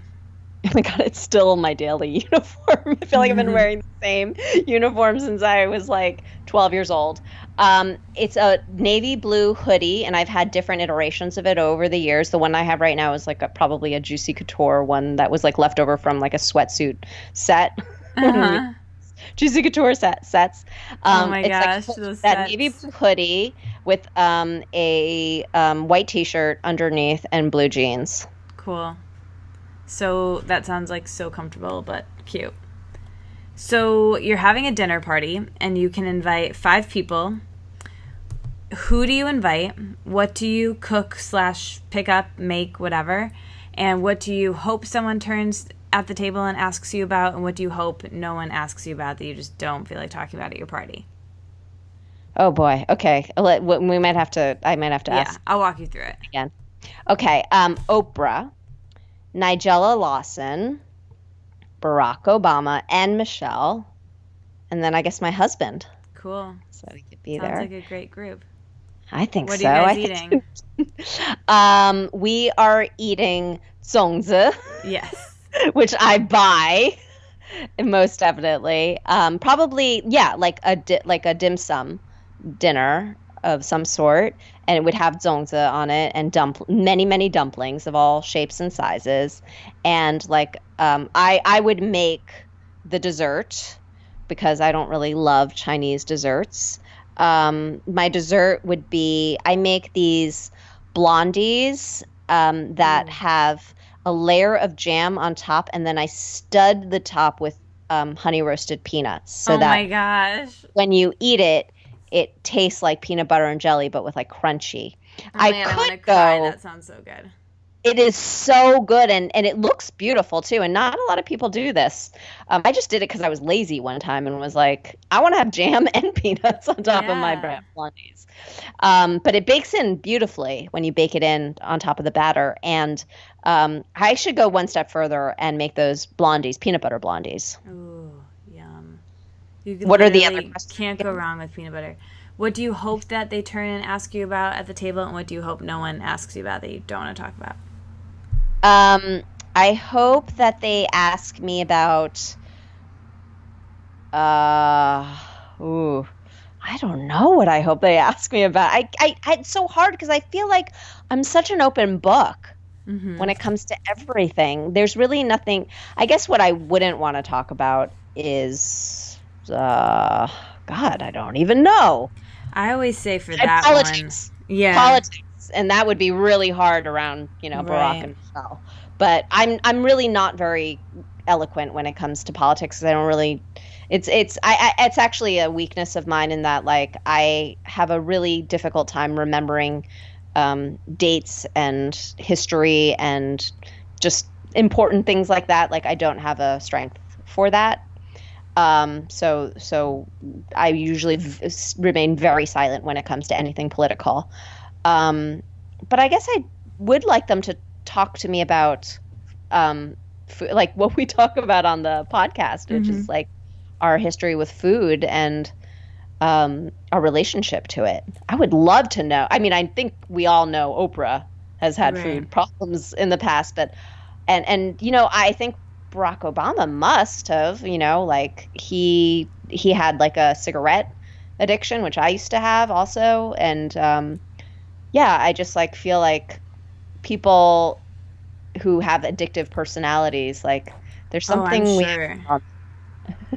Oh my God, it's still my daily uniform. I feel like I've been wearing the same uniform since I was like 12 years old. It's a navy blue hoodie, and I've had different iterations of it over the years. The one I have right now is like probably a Juicy Couture one that was like left over from like a sweatsuit set. Juicy Couture sets. Oh my it's gosh, like those that sets. navy blue hoodie with a white t-shirt underneath and blue jeans. Cool. So that sounds like so comfortable but cute. So you're having a dinner party and you can invite 5 people. Who do you invite? What do you cook / pick up, make, whatever? And what do you hope someone turns at the table and asks you about? And what do you hope no one asks you about that you just don't feel like talking about at your party? Oh boy. Okay. I might have to ask. Yeah, I'll walk you through it. Again. Okay. Oprah, Nigella Lawson, Barack Obama, and Michelle. And then I guess my husband. Cool. So he could be Sounds there. like a great group. I think What so. are you guys eating? We are eating 粽子, Yes. which I buy most definitely. Probably, yeah, like a dim sum dinner of some sort, and it would have 粽子 on it and many dumplings of all shapes and sizes, and like I would make the dessert because I don't really love Chinese desserts. My dessert would be I make these blondies that have a layer of jam on top, and then I stud the top with honey roasted peanuts so Oh that my gosh. when you eat it, it tastes like peanut butter and jelly, but with like crunchy. Oh I man, I could want to cry. go. That sounds so good. It is so good, and it looks beautiful too. And not a lot of people do this. I just did it because I was lazy one time and was like, I want to have jam and peanuts on top of my Yeah. blondies. But it bakes in beautifully when you bake it in on top of the batter. And I should go one step further and make those blondies, peanut butter blondies. Ooh, yum. You What are the other literally questions can't go wrong with peanut butter. What do you hope that they turn and ask you about at the table, and what do you hope no one asks you about that you don't want to talk about? I hope that they ask me about ooh, I don't know what I hope they ask me about. It's so hard because I feel like I'm such an open book when it comes to everything. There's really nothing. I guess what I wouldn't want to talk about is God, I don't even know. I always say for And that politics. one, yeah, Politics, and that would be really hard around, Barack Right. and Michelle. But I'm really not very eloquent when it comes to politics 'cause I don't really. It's actually a weakness of mine in that like I have a really difficult time remembering dates and history and just important things like that. Like I don't have a strength for that. So I usually remain very silent when it comes to anything political. But I guess I would like them to talk to me about like what we talk about on the podcast, which is like our history with food and our relationship to it. I would love to know. I mean, I think we all know Oprah has had Right. food problems in the past, but and I think Barack Obama must have, like he had like a cigarette addiction, which I used to have also, and yeah, I just like feel like people who have addictive personalities, like there's something I'm we sure. have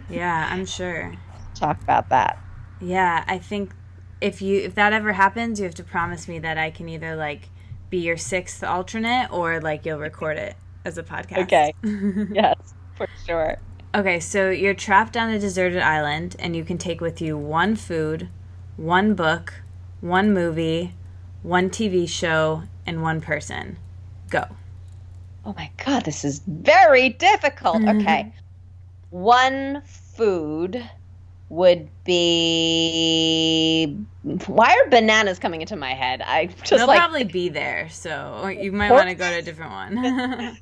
Yeah, I'm sure. to talk about that. Yeah, I think if that ever happens, you have to promise me that I can either like be your sixth alternate or like you'll record it as a podcast. Okay. Yes, for sure. Okay, so you're trapped on a deserted island and you can take with you one food, one book, one movie, one TV show, and one person. Go. Oh my God, this is very difficult. Okay. One food would be. Why are bananas coming into my head? I just They'll like. probably be there, so you might want to go to a different one.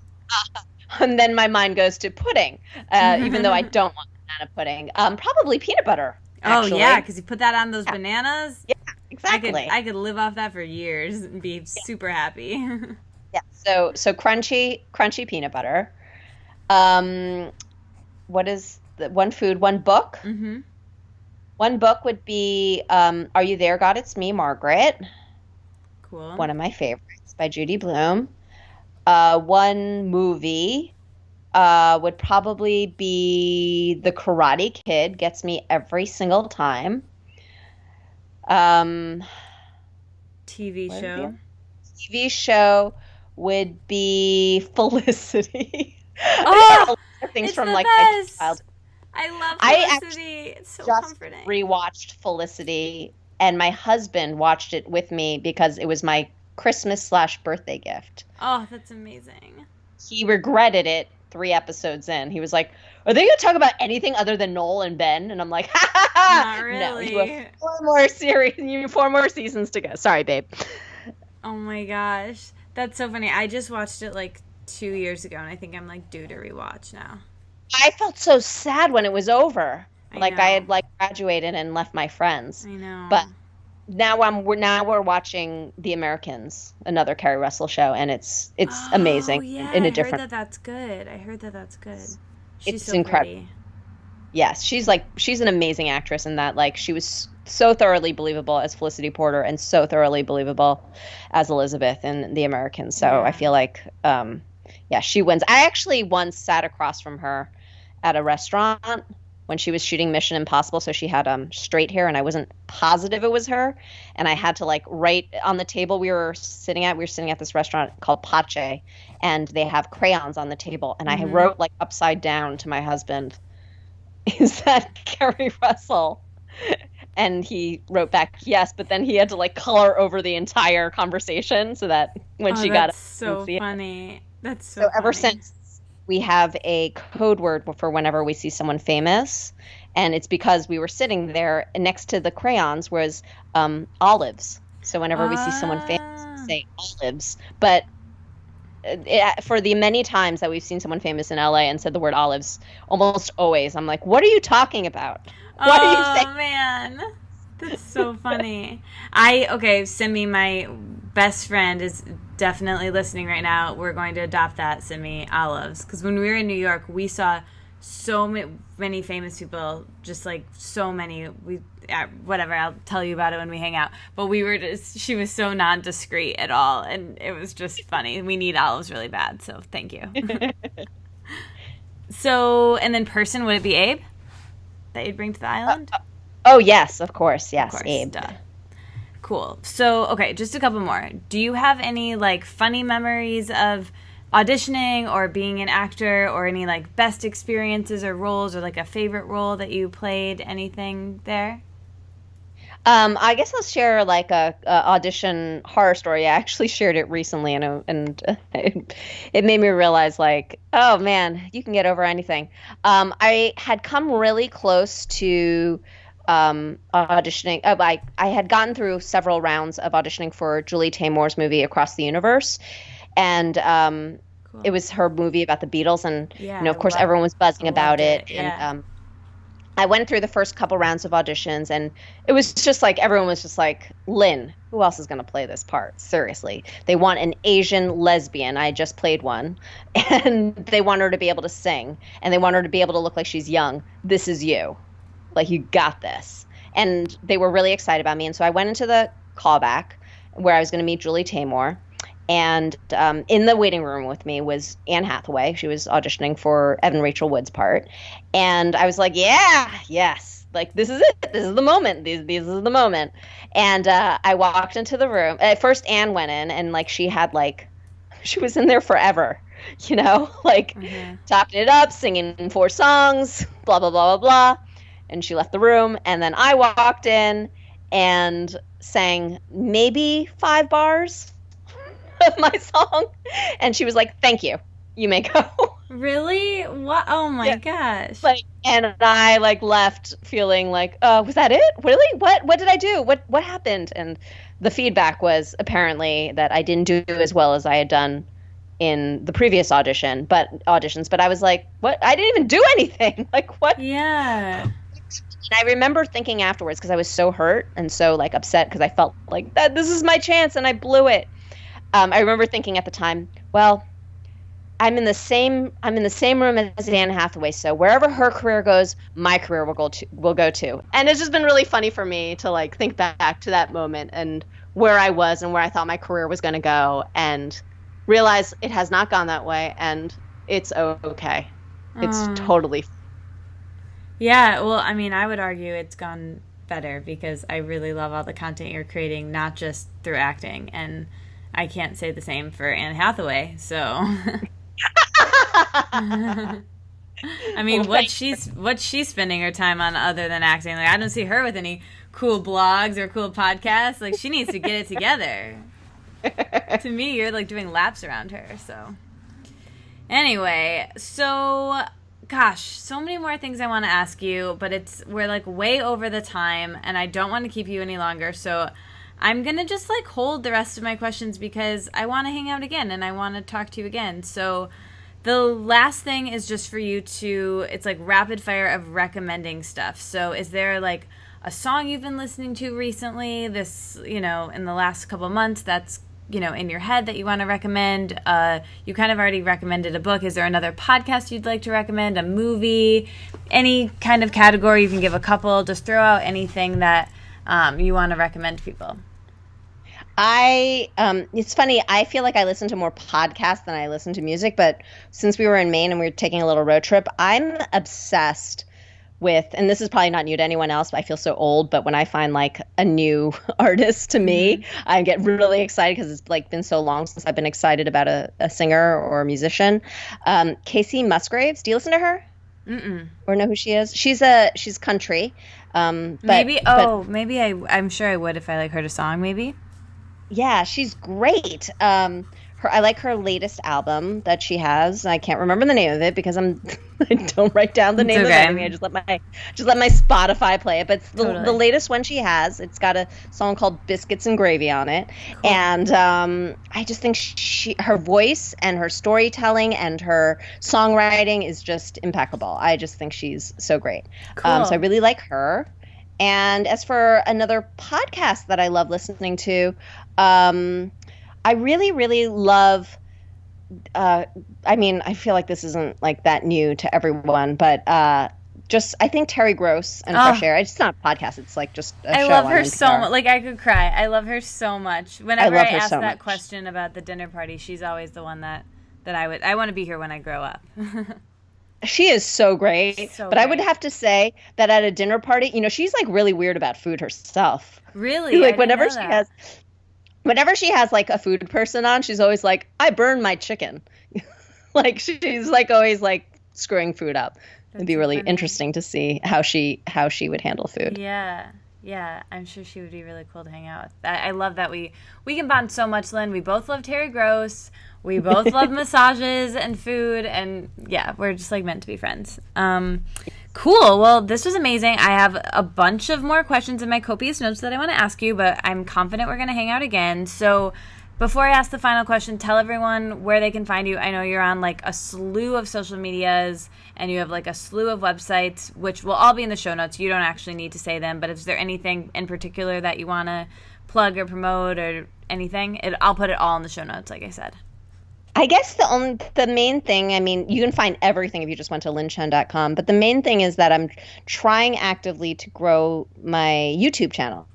And then my mind goes to pudding, even though I don't want banana pudding. Probably peanut butter. Oh Actually. yeah, because you put that on those bananas. Yeah, exactly. I could live off that for years and be super happy. Yeah. So crunchy peanut butter. What is the one food? One book. Mm-hmm. One book would be Are You There, God? It's Me, Margaret. Cool. One of my favorites by Judy Blume. One movie would probably be The Karate Kid. Gets me every single time. TV What show. TV show would be Felicity. Oh, things it's from the like my best. childhood. I love I Felicity. It's so Just comforting. rewatched Felicity, and my husband watched it with me because it was my Christmas/birthday gift. Oh, that's amazing. He regretted it 3 episodes in. He was like, "Are they going to talk about anything other than Noel and Ben?" And I'm like, "Ha ha ha! Not No, you really. have 4 more series. You have 4 more seasons to go. Sorry, babe." Oh my gosh. That's so funny. I just watched it like 2 years ago, and I think I'm like due to rewatch now. I felt so sad when it was over. I Like know. I had like graduated and left my friends. I know. But we're watching The Americans, another Carrie Russell show, and it's amazing Oh yeah, in I a heard different. that that's good. I heard that that's good. She's It's so incredible. pretty. Yes, she's an amazing actress in that. Like she was so thoroughly believable as Felicity Porter and so thoroughly believable as Elizabeth in The Americans. So Yeah. I feel like yeah, she wins. I actually once sat across from her at a restaurant when she was shooting Mission Impossible. So she had straight hair, and I wasn't positive it was her. And I had to like write on the table we were sitting at. We were sitting at this restaurant called Pache, and they have crayons on the table. And I wrote like upside down to my husband, "Is that Carrie Russell?" And he wrote back, "Yes," but then he had to like color over the entire conversation so that when she got That's so see it. funny. That's so So ever funny. since we have a code word for whenever we see someone famous, and it's because we were sitting there and next to the crayons was olives. So whenever we see someone famous, we say olives. But for the many times that we've seen someone famous in LA and said the word olives, almost always I'm like, "What are you talking about? What are you saying?" Oh man, that's so funny. Simi, my best friend, is definitely listening right now. We're going to adopt that, Simi, olives, because when we were in New York, we saw so many famous people, just like so many. Whatever, I'll tell you about it when we hang out. But she was so non-discreet at all, and it was just funny. We need olives really bad, so thank you. So, and then person, would it be Abe that you'd bring to the island? Oh yes, of course, yes, Of course, Abe. duh. Cool. So, okay, just a couple more. Do you have any like funny memories of auditioning or being an actor, or any like best experiences or roles, or like a favorite role that you played? Anything there? I guess I'll share like a audition horror story. I actually shared it recently, and it made me realize like, oh man, you can get over anything. I had come really close to auditioning. I had gotten through several rounds of auditioning for Julie Taymor's movie Across the Universe, and Cool. it was her movie about the Beatles, and Yeah, of course everyone was buzzing about it, Yeah. and I went through the first couple rounds of auditions, and it was just like everyone was just like, "Lynn, who else is going to play this part? Seriously." They want an Asian lesbian. I just played one. And they want her to be able to sing, and they want her to be able to look like she's young. This is you. Like, you got this. And they were really excited about me. And so I went into the callback where I was going to meet Julie Taymor. And in the waiting room with me was Anne Hathaway. She was auditioning for Evan Rachel Wood's part. And I was like, yeah, yes. Like, this is it. This is the moment. These is the moment. And I walked into the room. At first, Anne went in, and, like, she was in there forever, like, talking it up, singing 4 songs, blah, blah, blah, blah, blah. And she left the room. And then I walked in and sang maybe 5 bars of my song, and she was like, "Thank you, you may go." Really? What? Oh my gosh! Like, and I like left feeling like, was that it? Really? What did I do? What happened? And the feedback was apparently that I didn't do as well as I had done in the previous auditions. But I was like, what? I didn't even do anything. Like, what? Yeah. And I remember thinking afterwards, because I was so hurt and so like upset, because I felt like that this is my chance and I blew it. I remember thinking at the time, well, I'm in the same room as Anne Hathaway, so wherever her career goes, my career will go to. And it's just been really funny for me to like think back to that moment and where I was and where I thought my career was going to go, and realize it has not gone that way, and it's okay. It's totally. Yeah, well, I mean, I would argue it's gone better, because I really love all the content you're creating, not just through acting, and I can't say the same for Anne Hathaway, so I mean, what's she spending her time on other than acting? Like, I don't see her with any cool blogs or cool podcasts. Like, she needs to get it together. To me, you're like doing laps around her. So anyway, gosh, so many more things I want to ask you, but we're like way over the time, and I don't want to keep you any longer, so I'm going to just like hold the rest of my questions because I want to hang out again and I want to talk to you again. So the last thing is just for you to, it's like rapid fire of recommending stuff. So is there like a song you've been listening to recently, this, you know, in the last couple of months that's, you know, in your head that you want to recommend? You kind of already recommended a book. Is there another podcast you'd like to recommend, a movie, any kind of category? You can give a couple. Just throw out anything that you want to recommend to people. It's funny, I feel like I listen to more podcasts than I listen to music, but since we were in Maine and we were taking a little road trip, I'm obsessed with, and this is probably not new to anyone else, but I feel so old, but when I find like a new artist to me, I get really excited because it's like been so long since I've been excited about a singer or a musician. Casey Musgraves, do you listen to her? Mm-mm. Or know who she is? She's country. I'm sure I would if I like heard a song, maybe. Yeah, she's great. I like her latest album that she has. I can't remember the name of it because I don't write down the name of anything. I just let my Spotify play it. But it's the latest one she has. It's got a song called "Biscuits and Gravy" on it, cool. And I just think her voice and her storytelling and her songwriting is just impeccable. I just think she's so great. Cool. So I really like her. And as for another podcast that I love listening to, I really, really love, I feel like this isn't like that new to everyone, but I think Terry Gross and Fresh Air, it's not a podcast, it's like just a show. I love her so much. Like, I could cry. I love her so much. Whenever I ask that question about the dinner party, she's always the one that I want to be here when I grow up. She is so great. But I would have to say that at a dinner party, you know, she's like really weird about food herself. Really? Like whenever she has like a food person on, she's always like, I burned my chicken. Like she's like always like screwing food up. It'd be really interesting to see how she would handle food. Yeah. Yeah, I'm sure she would be really cool to hang out with. I love that we can bond so much, Lynn. We both love Terry Gross. We both love massages and food, and yeah, we're just like meant to be friends. Cool. Well, this was amazing. I have a bunch of more questions in my copious notes that I want to ask you, but I'm confident we're going to hang out again. So before I ask the final question, tell everyone where they can find you. I know you're on like a slew of social medias and you have like a slew of websites, which will all be in the show notes. You don't actually need to say them, but is there anything in particular that you want to plug or promote or anything? I'll put it all in the show notes, like I said. I guess the main thing, I mean, you can find everything if you just went to lynnchen.com, but the main thing is that I'm trying actively to grow my YouTube channel.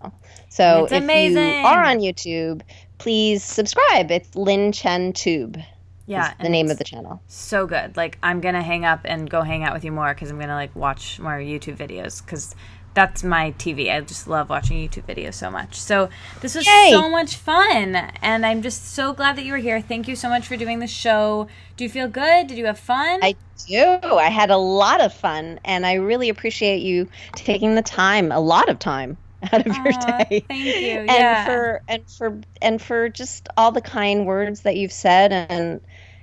So if you are on YouTube, please subscribe. It's Lynn Chen Tube. Yeah, the name of the channel. So good. Like, I'm going to hang up and go hang out with you more because I'm going to like watch more YouTube videos because that's my TV. I just love watching YouTube videos so much. So this was so much fun, and I'm just so glad that you were here. Thank you so much for doing the show. Do you feel good? Did you have fun? I do. I had a lot of fun, and I really appreciate you taking the time, a lot of time out of your day. Thank you. And for just all the kind words that you've said, and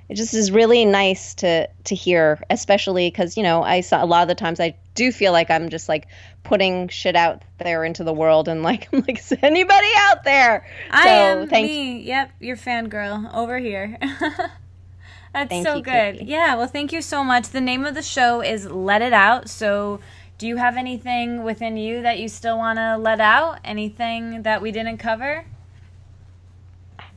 it just is really nice to hear, especially because, you know, I saw a lot of the times I do feel like I'm just like putting shit out there into the world and like, I'm like, is anybody out there? Thank me. Yep. You're fangirl over here. That's so good. Katie. Yeah. Well, thank you so much. The name of the show is Let It Out. So do you have anything within you that you still want to let out? Anything that we didn't cover?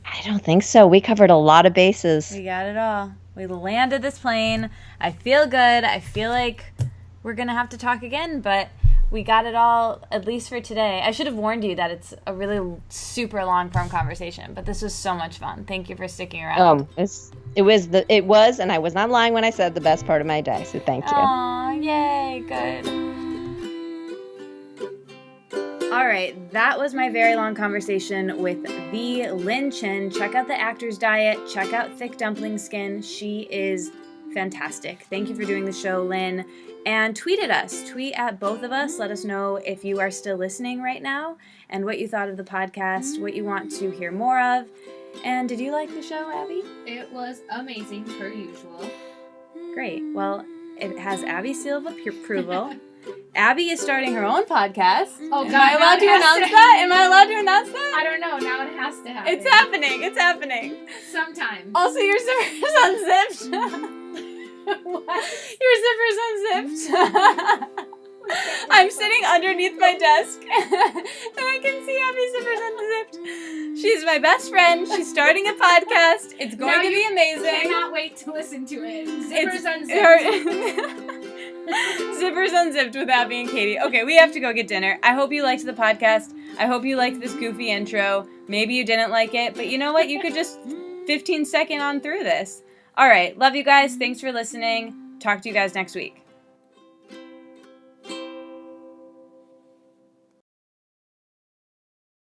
I don't think so. We covered a lot of bases. We got it all. We landed this plane. I feel good. I feel like we're going to have to talk again, but we got it all, at least for today. I should have warned you that it's a really super long-form conversation, but this was so much fun. Thank you for sticking around. It was, and I was not lying when I said the best part of my day, so thank you. Aw, yay, good. All right, that was my very long conversation with the Lynn Chen. Check out The Actor's Diet. Check out Thick Dumpling Skin. She is fantastic. Thank you for doing the show, Lynn. And tweet at us. Tweet at both of us. Let us know if you are still listening right now and what you thought of the podcast, what you want to hear more of. And did you like the show, Abby? It was amazing, per usual. Great. Well, it has Abby's seal of approval. Abby is starting her own podcast. Oh, God. Am I allowed to announce that? Am I allowed to announce that? I don't know. Now it has to happen. It's happening. It's happening. Sometime. Also, your zipper's unzipped. What? Your zipper's unzipped. I'm sitting underneath my desk and I can see Abby's zipper's unzipped. She's my best friend. She's starting a podcast. It's going Now to be you amazing. Cannot wait to listen to it. Zippers unzipped. Zippers unzipped with Abby and Katie. Okay, we have to go get dinner. I hope you liked the podcast. I hope you liked this goofy intro. Maybe you didn't like it, but you know what? You could just 15-second on through this. All right, love you guys. Thanks for listening. Talk to you guys next week.